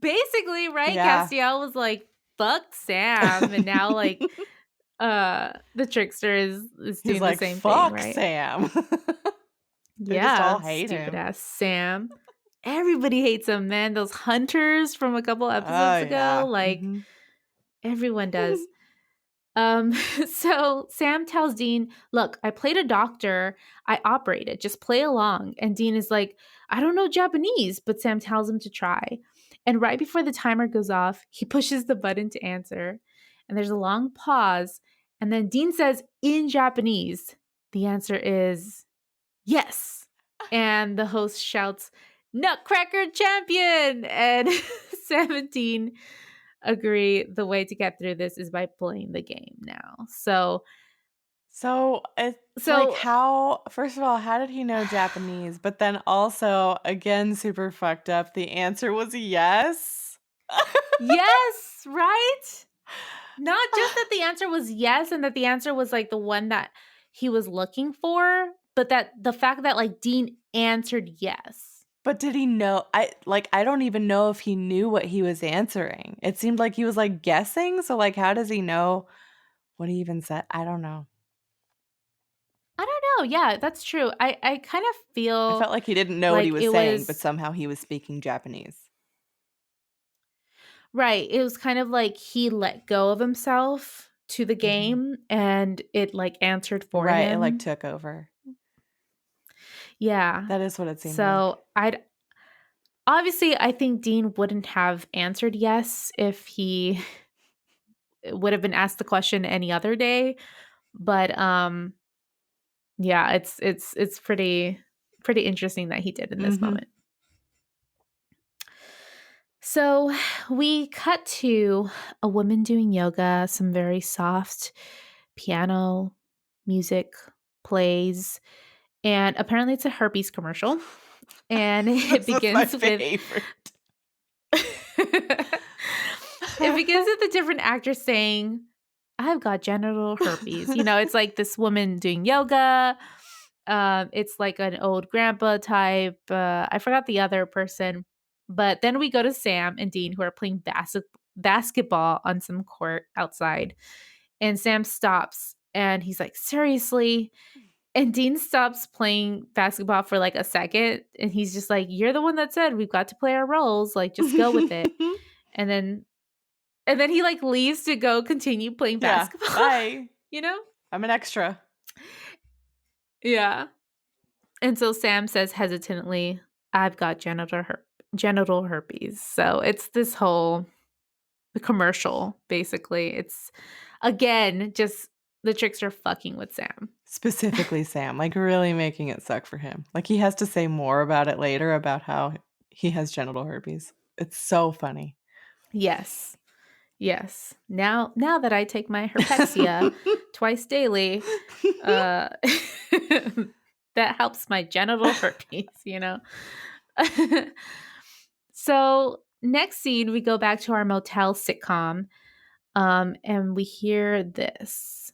basically, right? Yeah. Castiel was like, fuck Sam. And now like the trickster is He's doing like, the same thing, fuck right? Sam. They just Yeah, all hate stupid him. ass Sam. Everybody hates him, man. Those hunters from a couple Oh, episodes yeah. ago, like Mhm. everyone does. Um, so Sam tells Dean, look, I played a doctor. I operated. Just play along. And Dean is like, I don't know Japanese, but Sam tells him to try. And right before the timer goes off, he pushes the button to answer. And there's a long pause. And then Dean says in Japanese, the answer is yes. And the host shouts, Nutcracker champion! And 17 agree the way to get through this is by playing the game now. So it's like, how, first of all, how did he know Japanese? But then also, again, super fucked up. The answer was yes. yes, right? Not just that the answer was yes and that the answer was like the one that he was looking for, but that the fact that like Dean answered yes. But did he know? I don't even know if he knew what he was answering. It seemed like he was like guessing. So like, how does he know what he even said? I don't know. I don't know. Yeah, that's true. I kind of I feel felt like he didn't know what he like was it saying, but was somehow he was speaking Japanese. right. It was kind of like he let go of himself to the game and it like answered for Right. It him. like took over. Yeah. That is what it seemed like. So I think Dean wouldn't have answered yes if he would have been asked the question any other day. But yeah, it's pretty interesting that he did in this moment. So we cut to a woman doing yoga, some very soft piano music plays, and apparently it's a herpes commercial. And it begins with favorite. it begins with a different actor saying, I've got genital herpes. You know, it's like this woman doing yoga. It's like an old grandpa type. I forgot the other person. But then we go to Sam and Dean who are playing basketball on some court outside. And Sam stops and he's like, seriously? And Dean stops playing basketball for like a second. And he's just like, you're the one that said we've got to play our roles. Like, just go with it. And then he like leaves to go continue playing basketball. Bye. You know? I'm an extra. Yeah. And so Sam says hesitantly, I've got genital herpes. So it's this whole commercial, basically. It's, again, just the trickster fucking with Sam. Specifically Sam, like really making it suck for him. Like he has to say more about it later about how he has genital herpes. It's so funny. Yes. Now that I take my Herpexia twice daily, that helps my genital herpes, you know? So next scene, we go back to our motel sitcom, and we hear this.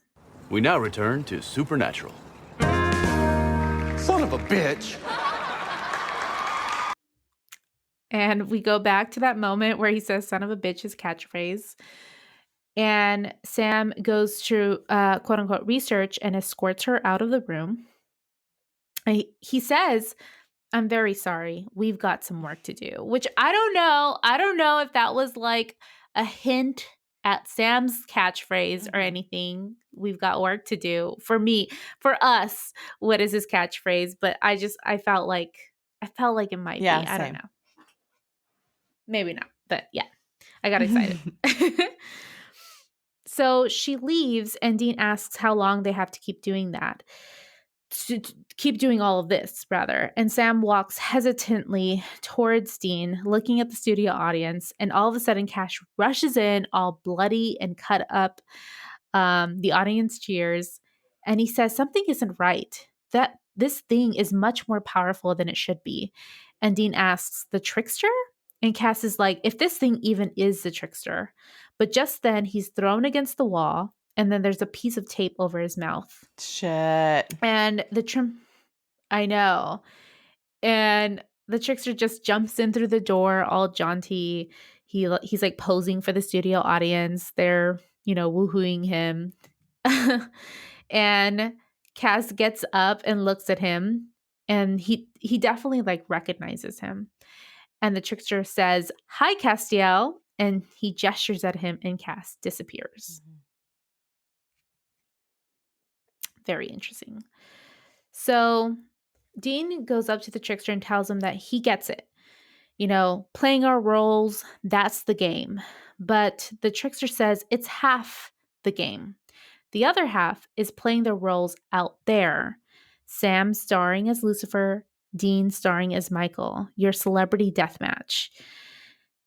We now return to Supernatural. Son of a bitch. And we go back to that moment where he says, son of a bitch, his catchphrase. And Sam goes to quote unquote research and escorts her out of the room. He says, "I'm very sorry. We've got some work to do," which I don't know. I don't know if that was like a hint at Sam's catchphrase or anything. We've got work to do. For me, for us, what is his catchphrase? But I felt like it might Yeah, be. I don't same. know. Maybe not. But yeah, I got excited. So she leaves, and Dean asks how long they have to keep doing that. To keep doing all of this, rather. And Sam walks hesitantly towards Dean, looking at the studio audience. And all of a sudden, Cash rushes in, all bloody and cut up. The audience cheers. And he says something isn't right. That this thing is much more powerful than it should be. And Dean asks, "The Trickster?" And Cass is like, "If this thing even is the Trickster." But just then, he's thrown against the wall. And then there's a piece of tape over his mouth. Shit. And I know. And the Trickster just jumps in through the door, all jaunty. He's like posing for the studio audience. They're, woohooing him. And Cass gets up and looks at him, and he definitely like recognizes him. And the Trickster says, "Hi, Castiel," and he gestures at him, and Cass disappears. Very interesting. So Dean goes up to the Trickster and tells him that he gets it. Playing our roles, that's the game. But the Trickster says it's half the game. The other half is playing the roles out there. Sam starring as Lucifer, Dean starring as Michael, your celebrity deathmatch.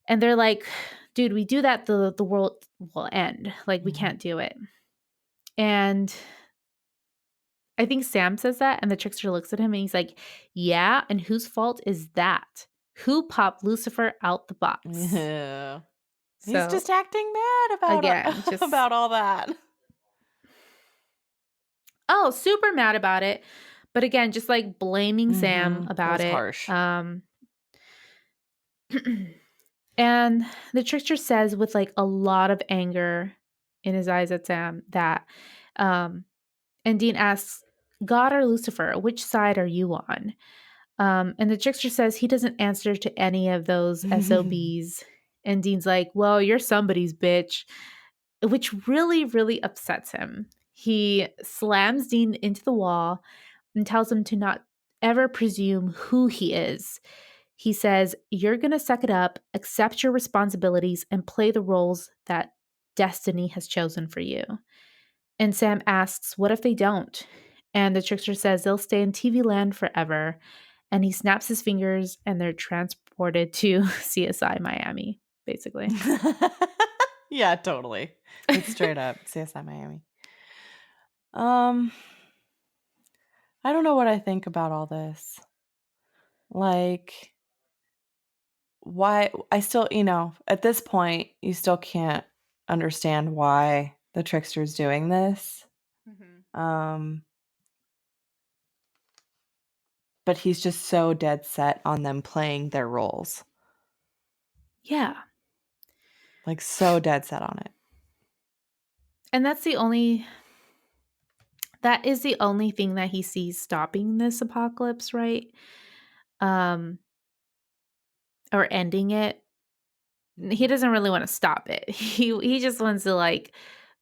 And they're like, "Dude, we do that, the world will end. Like, we can't do it." And I think Sam says that, and the Trickster looks at him and he's like, "Yeah, and whose fault is that? Who popped Lucifer out the box?" Yeah. So, He's just acting mad about again, just about all that. super mad about it. But again, just like blaming Sam about That's it. harsh. And the Trickster says with like a lot of anger in his eyes at Sam that, and Dean asks, "God or Lucifer, which side are you on?" And the Trickster says he doesn't answer to any of those SOBs. And Dean's like, "Well, you're somebody's bitch," which really, really upsets him. He slams Dean into the wall and tells him to not ever presume who he is. He says, "You're going to suck it up, accept your responsibilities, and play the roles that destiny has chosen for you." And Sam asks, "What if they don't?" And the Trickster says they'll stay in TV land forever. And he snaps his fingers and they're transported to CSI Miami, basically. Yeah, totally. It's straight up CSI Miami. I don't know what I think about all this. Like, why I still, at this point, you still can't understand why the Trickster's doing this. But he's just so dead set on them playing their roles. Yeah. Like, so dead set on it. And that is the only thing that he sees stopping this apocalypse, right? Or ending it. He doesn't really want to stop it. He just wants to like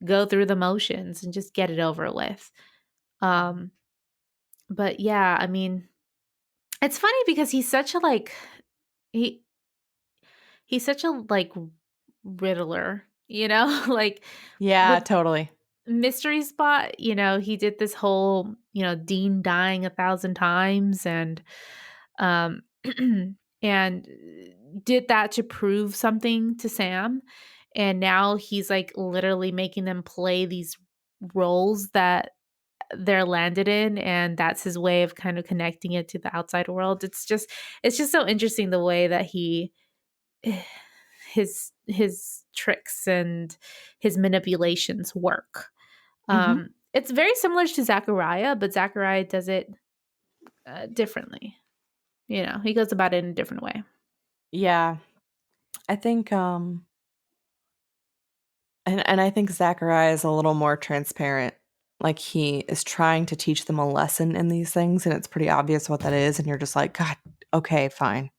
go through the motions and just get it over with. But yeah, I mean, it's funny because he's such a like he's such a like riddler, like Yeah, with totally. Mystery Spot, he did this whole, Dean dying 1,000 times and and did that to prove something to Sam. And now he's like literally making them play these roles that they're landed in, and that's his way of kind of connecting it to the outside world. It's just so interesting the way that his tricks and his manipulations work. It's very similar to Zachariah, but Zachariah does it differently. He goes about it in a different way. Yeah. I think and I think Zachariah is a little more transparent. like he is trying to teach them a lesson in these things, and it's pretty obvious what that is, and you're just like, God, okay, fine.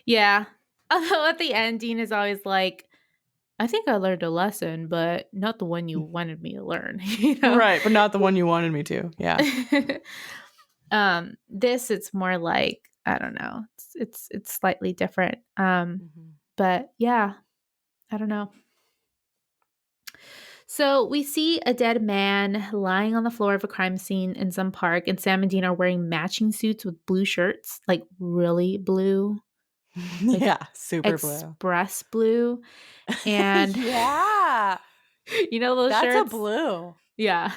Yeah. Although at the end, Dean is always like, I think I learned a lesson, but not the one you wanted me to learn. Right, but not the one you wanted me to. Yeah. This it's more like, I don't know. It's slightly different. But yeah, I don't know. So we see a dead man lying on the floor of a crime scene in some park, and Sam and Dean are wearing matching suits with blue shirts, like really blue. Like yeah, super express blue. And yeah, you know those that's shirts? a blue. Yeah.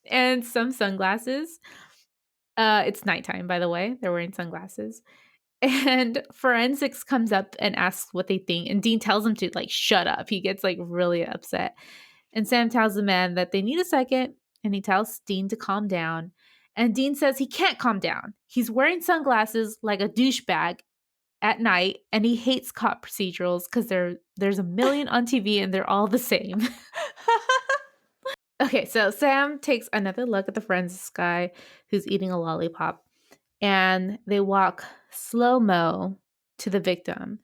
And some sunglasses. It's nighttime, by the way. They're wearing sunglasses. And forensics comes up and asks what they think. And Dean tells him to like shut up. He gets like really upset. And Sam tells the man that they need a second. And he tells Dean to calm down. And Dean says he can't calm down. He's wearing sunglasses like a douchebag at night. And he hates cop procedurals because there's a million on TV and they're all the same. Okay, so Sam takes another look at the forensics guy who's eating a lollipop. And they walk slow-mo to the victim,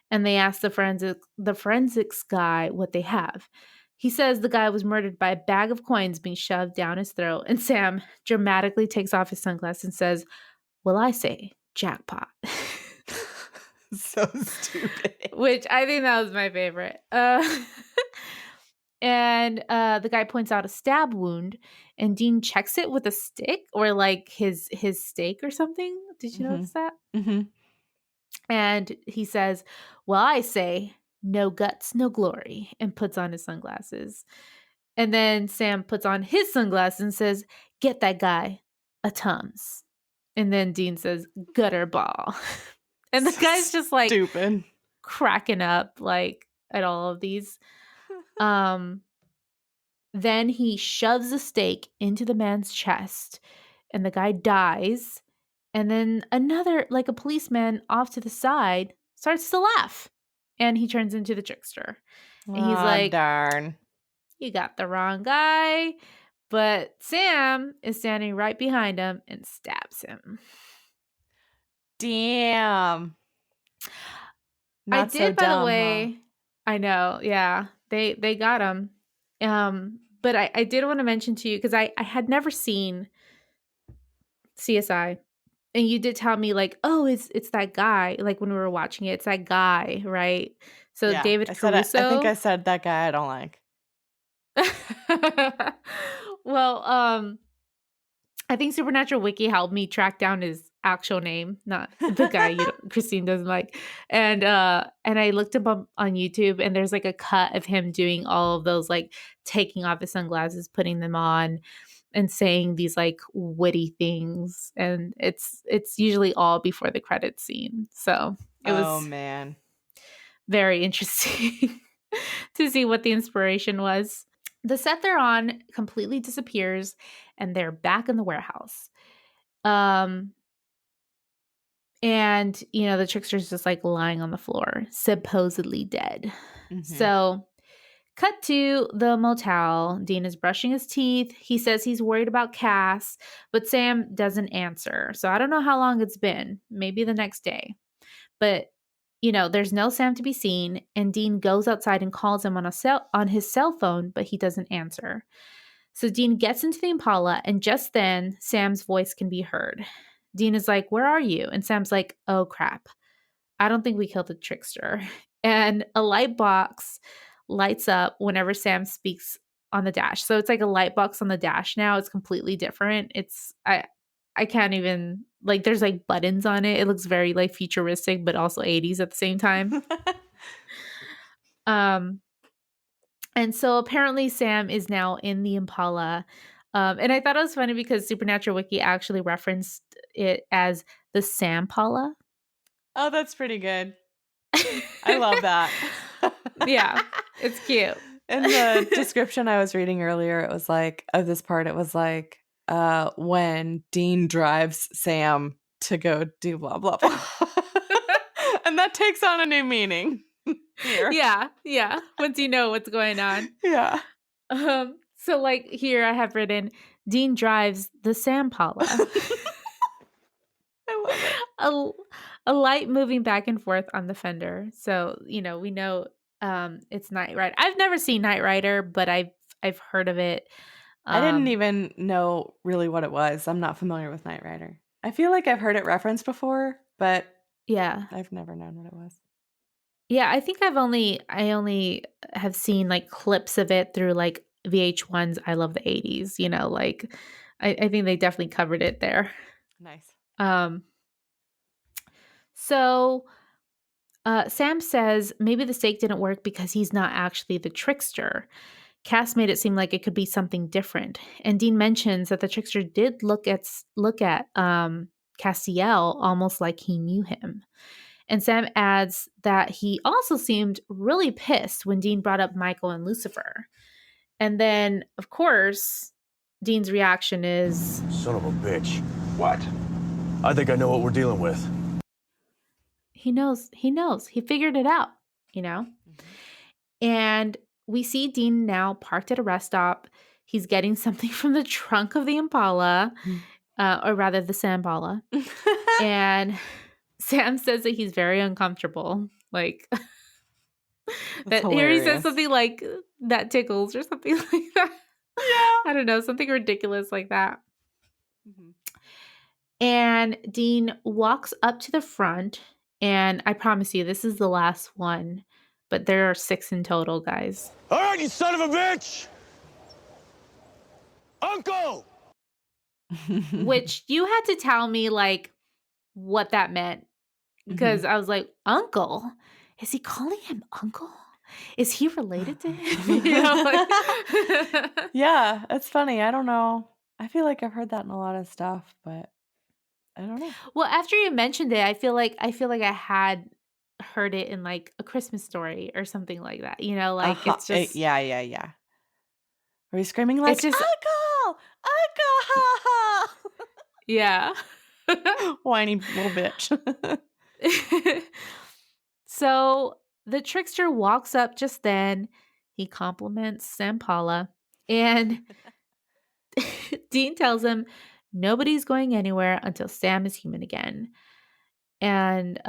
and they ask the forensics guy what they have. He says the guy was murdered by a bag of coins being shoved down his throat, and Sam dramatically takes off his sunglasses and says, well, I say jackpot. So stupid. Which I think that was my favorite. And the guy points out a stab wound, and Dean checks it with a stick or like his stake or something. Did you notice that? Mm-hmm. And he says, well, I say no guts, no glory, and puts on his sunglasses. And then Sam puts on his sunglasses and says, get that guy a Tums. And then Dean says, gutter ball. And the guy's just like stupid, cracking up like at all of these. Then he shoves a stake into the man's chest and the guy dies. And then another, like a policeman off to the side, starts to laugh. And he turns into the trickster. And he's like, darn. You got the wrong guy. But Sam is standing right behind him and stabs him. Damn. Not I did, so by dumb, the way. huh? I know. Yeah. They got him. But I did want to mention to you, because I had never seen CSI. And you did tell me like, oh, it's that guy. Like when we were watching it, it's that guy, right? So Yeah, David Caruso. I think I said that guy I don't like. Well, I think Supernatural Wiki helped me track down his actual name, not the guy Christine doesn't like. And I looked him up on YouTube, and there's like a cut of him doing all of those, like taking off his sunglasses, putting them on, and saying these like witty things. And it's usually all before the credits scene. So it was man, very interesting to see what the inspiration was. The set they're on completely disappears, and they're back in the warehouse. And the trickster's just like lying on the floor, supposedly dead. Mm-hmm. So cut to the motel. Dean is brushing his teeth. He says he's worried about Cass, but Sam doesn't answer. So I don't know how long it's been. Maybe the next day. But there's no Sam to be seen, and Dean goes outside and calls him on his cell phone, but he doesn't answer. So Dean gets into the Impala, and just then, Sam's voice can be heard. Dean is like, where are you? And Sam's like, oh, crap. I don't think we killed the trickster. And a light box lights up whenever Sam speaks on the dash. So it's like a light box on the dash now. It's completely different. I can't even, like, there's like buttons on it. It looks very like futuristic, but also 80s at the same time. And so apparently Sam is now in the Impala. And I thought it was funny because Supernatural Wiki actually referenced it as the Sampala. Oh, that's pretty good. I love that. Yeah, it's cute. In the description I was reading earlier, it was like, of this part, it was like, when Dean drives Sam to go do blah, blah, blah. And that takes on a new meaning here. Yeah. Once you know what's going on. Yeah. So like here I have written, Dean drives the Sampala. I love it. a light moving back and forth on the fender. So, we know it's Knight Rider. I've never seen Knight Rider, but I've heard of it. I didn't even know really what it was. I'm not familiar with Knight Rider. I feel like I've heard it referenced before, but yeah. I've never known what it was. Yeah, I think I only have seen like clips of it through like VH1's I Love the 80s, like I think they definitely covered it there. Nice. So Sam says maybe the stake didn't work because he's not actually the trickster. Cass made it seem like it could be something different. And Dean mentions that the trickster did look at Castiel almost like he knew him. And Sam adds that he also seemed really pissed when Dean brought up Michael and Lucifer. And then, of course, Dean's reaction is, Son of a bitch. What? I think I know what we're dealing with. he knows. He figured it out, And we see Dean now parked at a rest stop. He's getting something from the trunk of the Impala, or rather the Sambala. And Sam says that he's very uncomfortable. Like, that here he says something like, that tickles or something like that. Yeah. I don't know, something ridiculous like that. Mm-hmm. And Dean walks up to the front, and I promise you, this is the last one, but there are 6 in total, guys. All right, you son of a bitch! Uncle! Which you had to tell me, like, what that meant. Because I was like, uncle? Is he calling him uncle? Is he related to him? Yeah, it's funny. I don't know. I feel like I've heard that in a lot of stuff, but I don't know. Well, after you mentioned it, I feel like I had heard it in like A Christmas Story or something like that. Like it's just yeah. Are you screaming like, it's just Uncle! Uncle! yeah. Whiny little bitch. So the trickster walks up just then. He compliments Sampala, and Dean tells him nobody's going anywhere until Sam is human again. And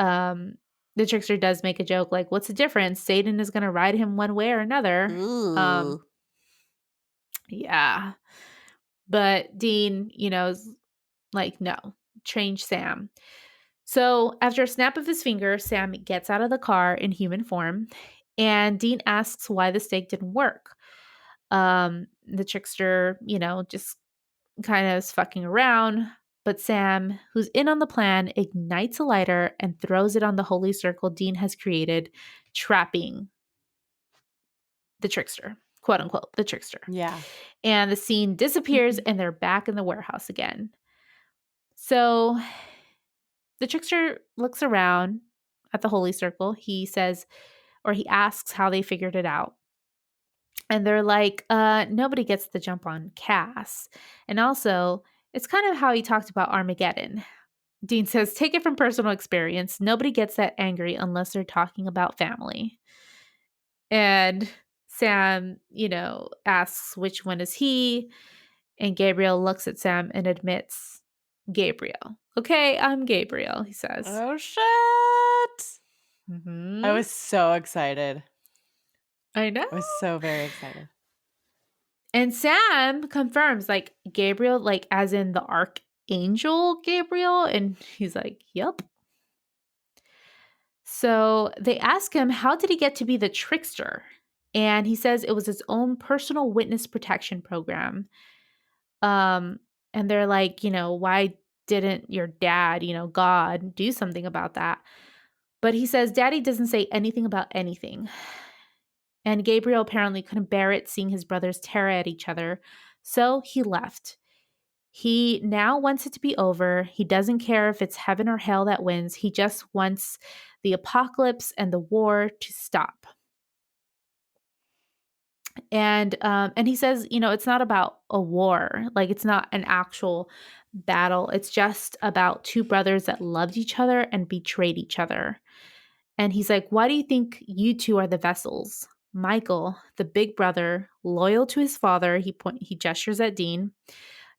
the trickster does make a joke like, what's the difference? Satan is going to ride him one way or another. Ooh. Yeah. But Dean, is like, no, change Sam. So after a snap of his finger, Sam gets out of the car in human form, and Dean asks why the stake didn't work. The trickster, just kind of is fucking around, but Sam, who's in on the plan, ignites a lighter and throws it on the holy circle Dean has created, trapping the trickster, quote unquote, the trickster. Yeah. And the scene disappears and they're back in the warehouse again. So the trickster looks around at the holy circle. He asks how they figured it out. And they're like, nobody gets the jump on Cass. And also, it's kind of how he talked about Armageddon. Dean says, take it from personal experience. Nobody gets that angry unless they're talking about family. And Sam, asks which one is he. And Gabriel looks at Sam and admits, Gabriel. Okay, I'm Gabriel, he says. Oh, shit. Mm-hmm. I was so excited. I know. I was so very excited. And Sam confirms, like, Gabriel, like, as in the archangel Gabriel. And he's like, yep. So they ask him, how did he get to be the trickster? And he says it was his own personal witness protection program. And they're like, why didn't your dad, God, do something about that? But he says Daddy doesn't say anything about anything. And Gabriel apparently couldn't bear it seeing his brothers tear at each other, so he left. He now wants it to be over. He doesn't care if it's heaven or hell that wins. He just wants the apocalypse and the war to stop. And he says, it's not about a war. Like, it's not an actual battle. It's just about 2 brothers that loved each other and betrayed each other. And he's like, why do you think you 2 are the vessels? Michael, the big brother, loyal to his father, he gestures at Dean,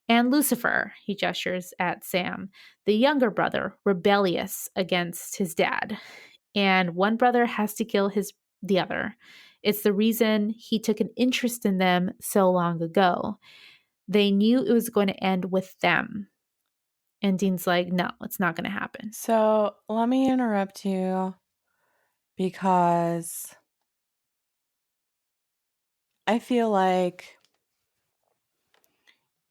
and Lucifer, he gestures at Sam, the younger brother, rebellious against his dad. And one brother has to kill the other. It's the reason he took an interest in them so long ago. They knew it was going to end with them. And Dean's like, no, it's not going to happen. So let me interrupt you because I feel like,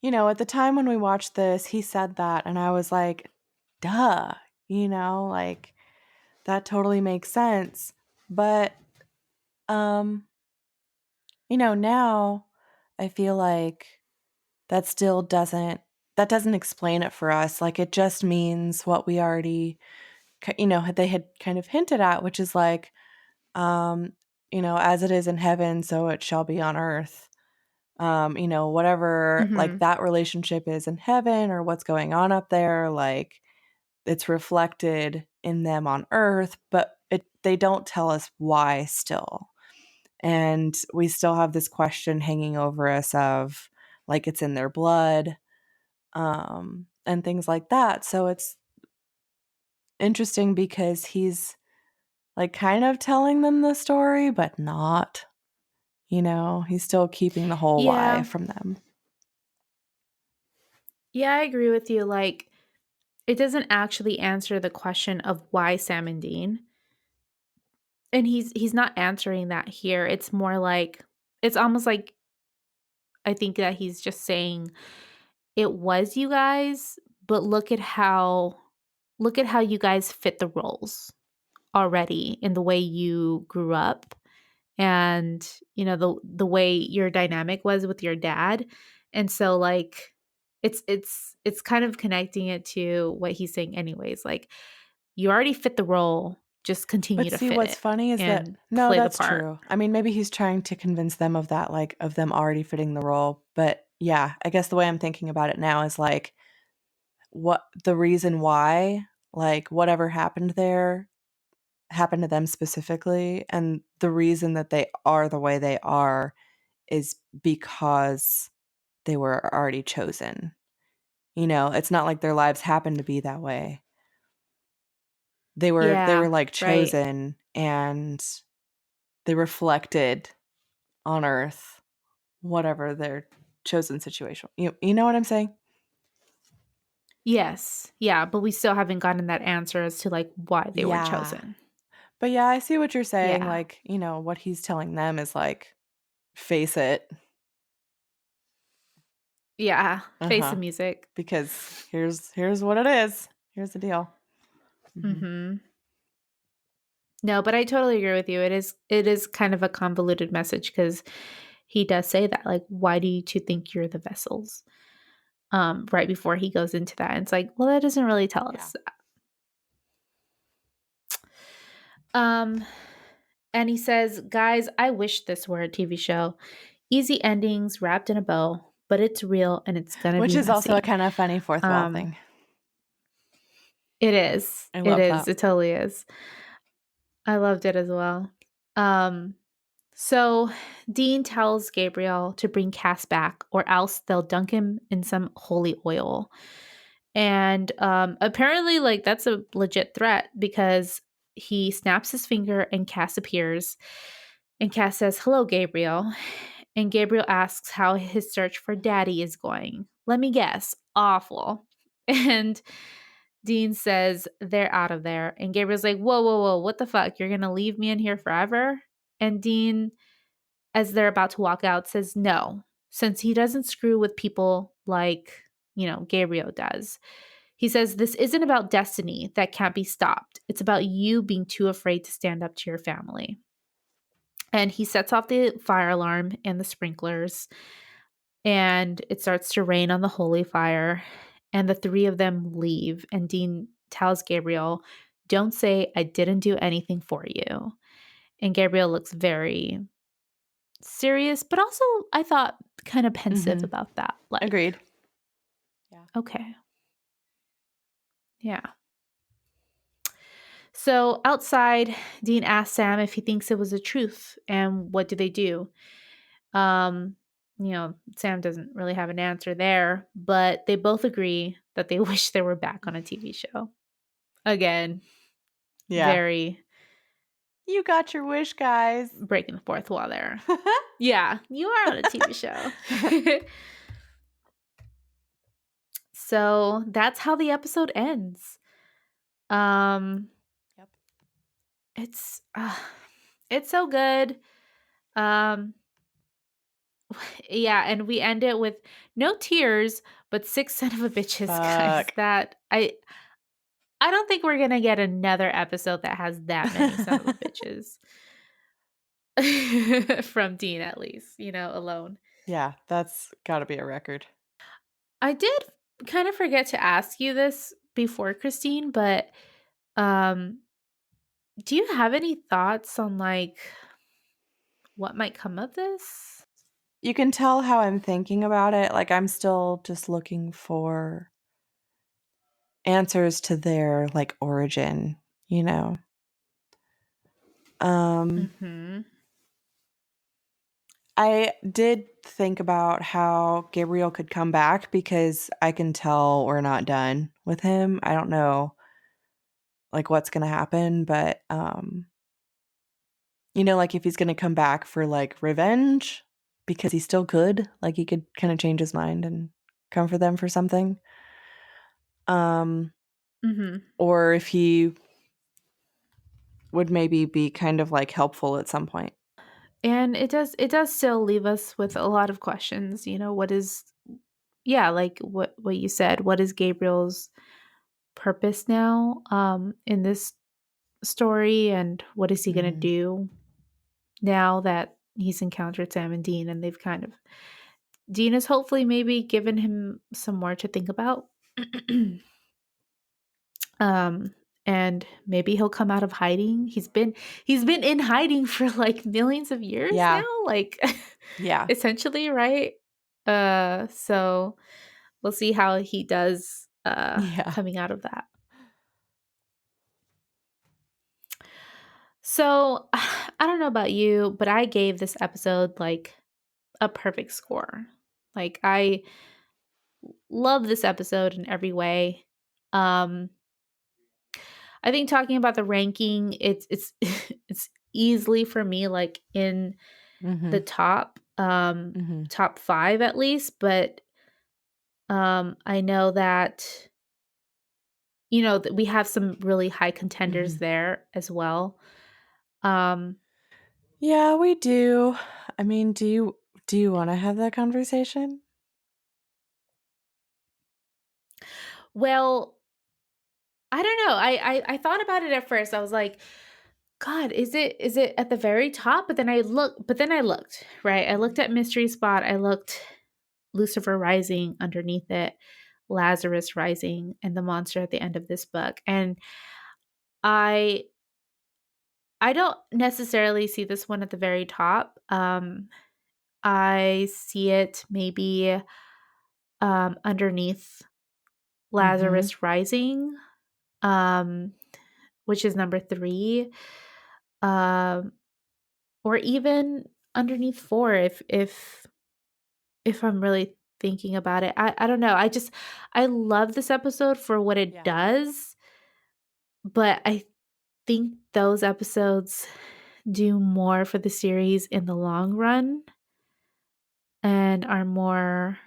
at the time when we watched this, he said that, and I was like, duh, like that totally makes sense. But, now I feel like that still doesn't explain it for us. Like, it just means what we already, they had kind of hinted at, which is like, as it is in heaven, so it shall be on earth. Whatever, like that relationship is in heaven or what's going on up there, like it's reflected in them on earth, but they don't tell us why still. And we still have this question hanging over us of like it's in their blood, and things like that. So it's interesting because he's like kind of telling them the story, but not. He's still keeping the whole lie from them. Yeah, I agree with you. Like, it doesn't actually answer the question of why Sam and Dean. And he's not answering that here. It's more like, it's almost like, I think that he's just saying it was you guys, but look at how you guys fit the roles already in the way you grew up, and the way your dynamic was with your dad. And so like it's kind of connecting it to what he's saying anyways, like you already fit the role, just continue to see, fit what's it funny is that no, play the that's part. true. I mean, maybe he's trying to convince them of that, like of them already fitting the role. But yeah, I guess the way I'm thinking about it now is like what the reason why, like whatever happened there happened to them specifically, and the reason that they are the way they are is because they were already chosen. It's not like their lives happened to be that way. They were like chosen, right. and they reflected on earth whatever their chosen situation. You know what I'm saying? Yes, yeah, but we still haven't gotten that answer as to like why they were Yeah. chosen. But yeah, I see what you're saying. Yeah, Like, what he's telling them is like, face it. yeah, face the Uh-huh. music. Because here's what it is. Here's the deal. No, but I totally agree with you. It is kind of a convoluted message because he does say that, like, why do you two think you're the vessels? Right before he goes into that. And it's like, well, that doesn't really tell us that. And he says, guys, I wish this were a TV show. Easy endings wrapped in a bow, but it's real and it's gonna Which be is messy. also a kind of funny fourth wall thing. It is. I It love is. that. It totally is. I loved it as well. So Dean tells Gabriel to bring Cass back or else they'll dunk him in some holy oil. And apparently, like, that's a legit threat because he snaps his finger and Cass appears. And Cass says, hello, Gabriel. And Gabriel asks how his search for Daddy is going. Let me guess, awful. And Dean says, they're out of there. And Gabriel's like, whoa, whoa, whoa, what the fuck? You're going to leave me in here forever? And Dean, as they're about to walk out, says no, since he doesn't screw with people like, Gabriel does. He says, this isn't about destiny that can't be stopped. It's about you being too afraid to stand up to your family. And he sets off the fire alarm and the sprinklers, and it starts to rain on the holy fire. And the three of them leave. And Dean tells Gabriel, don't say I didn't do anything for you. And Gabriel looks very serious, but also I thought kind of pensive about that. Like, agreed. Yeah. Okay. Yeah. So outside, Dean asks Sam if he thinks it was the truth, and what do they do? Sam doesn't really have an answer there, but they both agree that they wish they were back on a TV show. Again, very You got your wish, guys. breaking the fourth wall there. Yeah, you are on a TV show. So that's how the episode ends. Yep. It's so good. Yeah, and we end it with no tears, but 6 son of a bitches, guys. That I don't think we're gonna get another episode that has that many son of a bitches. From Dean, at least, alone. Yeah, that's got to be a record. I did kind of forget to ask you this before, Christine, but do you have any thoughts on what might come of this? You can tell how I'm thinking about it. Like, I'm still just looking for answers to their origin, Mm-hmm. I did think about how Gabriel could come back, because I can tell we're not done with him. I don't know what's going to happen, but if he's going to come back for revenge, because he still could, he could kind of change his mind and come for them for something. Mm-hmm. Or if he would maybe be kind of helpful at some point. And it does still leave us with a lot of questions. What is, what you said, what is Gabriel's purpose now in this story, and what is he going to do now that he's encountered Sam and Dean, and Dean has hopefully maybe given him some more to think about. And maybe he'll come out of hiding. He's been in hiding for millions of years now, yeah, essentially, right? So we'll see how he does coming out of that. So I don't know about you, but I gave this episode a perfect score. I love this episode in every way. I think talking about the ranking, it's it's easily for me in the top top 5 at least, but I know that that we have some really high contenders there as well. Yeah, we do. I mean, do you want to have that conversation? Well, I don't know. I thought about it at first. I was like, God, is it at the very top? But then I looked, right? I looked at Mystery Spot. I looked Lucifer Rising underneath it, Lazarus Rising, and the monster at the end of this book. And I don't necessarily see this one at the very top. I see it maybe underneath Lazarus Rising, which is number 3, or even underneath 4 if I'm really thinking about it. I don't know. I love this episode for what it does, but I think those episodes do more for the series in the long run and are more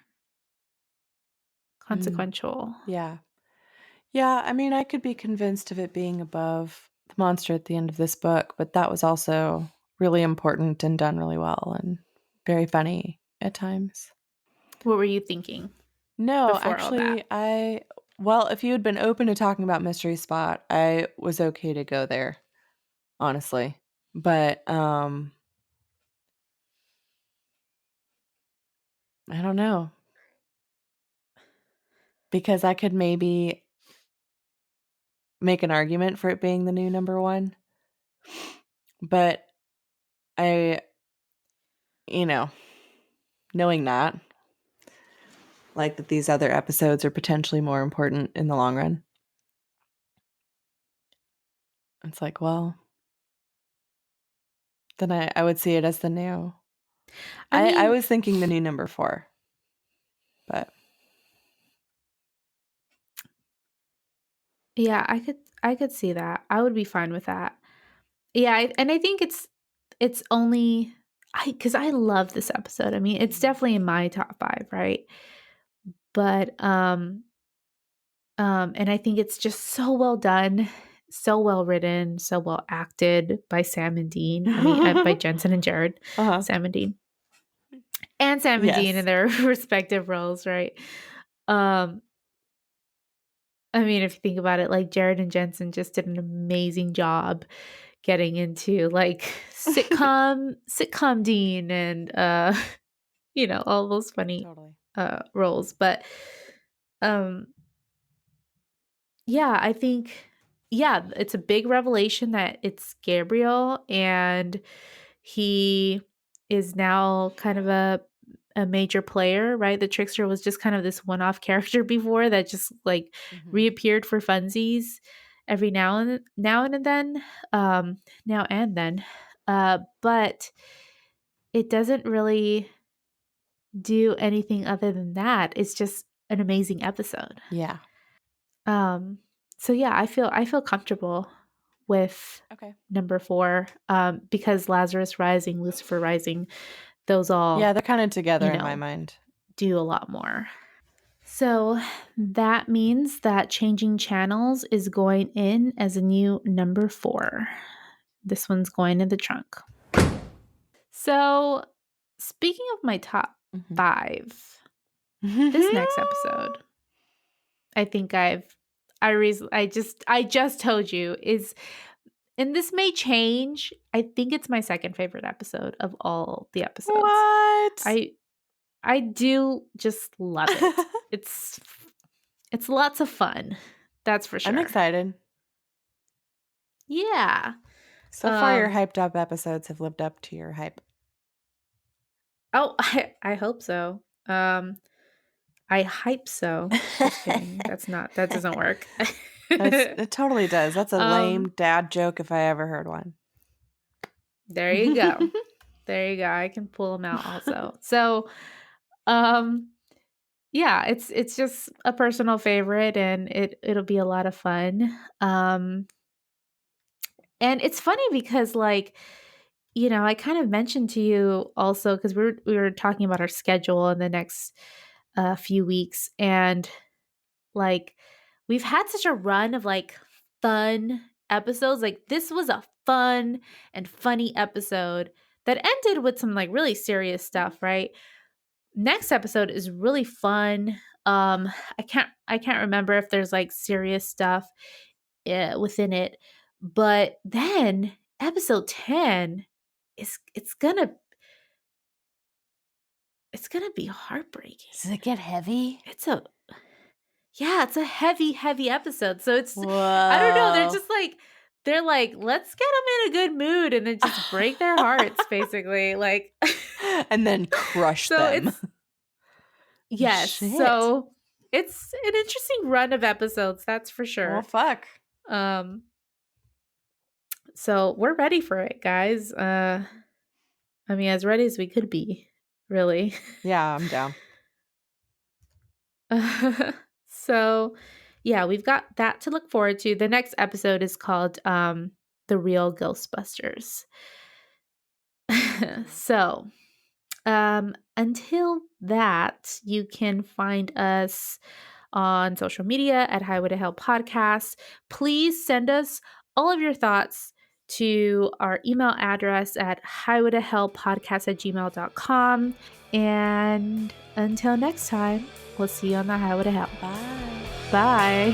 consequential. Yeah. Yeah, I mean, I could be convinced of it being above the monster at the end of this book, but that was also really important and done really well and very funny at times. What were you thinking? No, actually, if you had been open to talking about Mystery Spot, I was okay to go there, honestly. But I don't know. Because I could maybe make an argument for it being the new number 1. But knowing that these other episodes are potentially more important in the long run. It's like, well, then I would see it as the new. I was thinking the new number 4, but yeah, I could see that. I would be fine with that. Yeah, and I think it's only because I love this episode. I mean, it's definitely in my top 5, right? But and I think it's just so well done, so well written, so well acted by Sam and Dean. I mean, by Jensen and Jared, Sam and Dean, and Sam and Dean in Yes. their respective roles, right? I mean, if you think about it, like Jared and Jensen just did an amazing job getting into like sitcom Dean and all those funny Totally. roles. But yeah, I think it's a big revelation that it's Gabriel, and he is now kind of a major player, right? The Trickster was just kind of this one-off character before that just like reappeared for funsies every now and then. But it doesn't really do anything other than that. It's just an amazing episode. Yeah. So yeah, I feel comfortable with number 4 because Lazarus Rising, Lucifer Rising, those all they're kind of together in my mind. Do a lot more. So that means that Changing Channels is going in as a new number 4. This one's going in the trunk. So speaking of my top 5, this next episode, I think I just told you is, and this may change. I think it's my second favorite episode of all the episodes. What? I do just love it. It's lots of fun. That's for sure. I'm excited. Yeah. So far, your hyped up episodes have lived up to your hype. Oh, I hope so. I hype so. Just kidding. That doesn't work. It totally does. That's a lame dad joke if I ever heard one. There you go. There you go. I can pull them out also. So, yeah, it's just a personal favorite, and it'll be a lot of fun. And it's funny because like, I kind of mentioned to you also because we were talking about our schedule in the next few weeks, and like we've had such a run of like fun episodes. Like this was a fun and funny episode that ended with some like really serious stuff, right? Next episode is really fun. I can't remember if there's like serious stuff within it, but then episode 10 it's gonna be heartbreaking. Does it get heavy? It's a heavy episode. So it's, I don't know. They're like, let's get them in a good mood and then just break their hearts, basically. Like, and then crush them. Yes. Shit. So it's an interesting run of episodes. That's for sure. Well, fuck. So we're ready for it, guys. I mean, as ready as we could be, really. Yeah, I'm down. So, yeah, we've got that to look forward to. The next episode is called The Real Ghostbusters. So, until that, you can find us on social media at Highway to Hell Podcast. Please send us all of your thoughts to our email address at highwaytohellpodcast@gmail.com. And until next time, we'll see you on the Highway to Hell. Bye. Bye.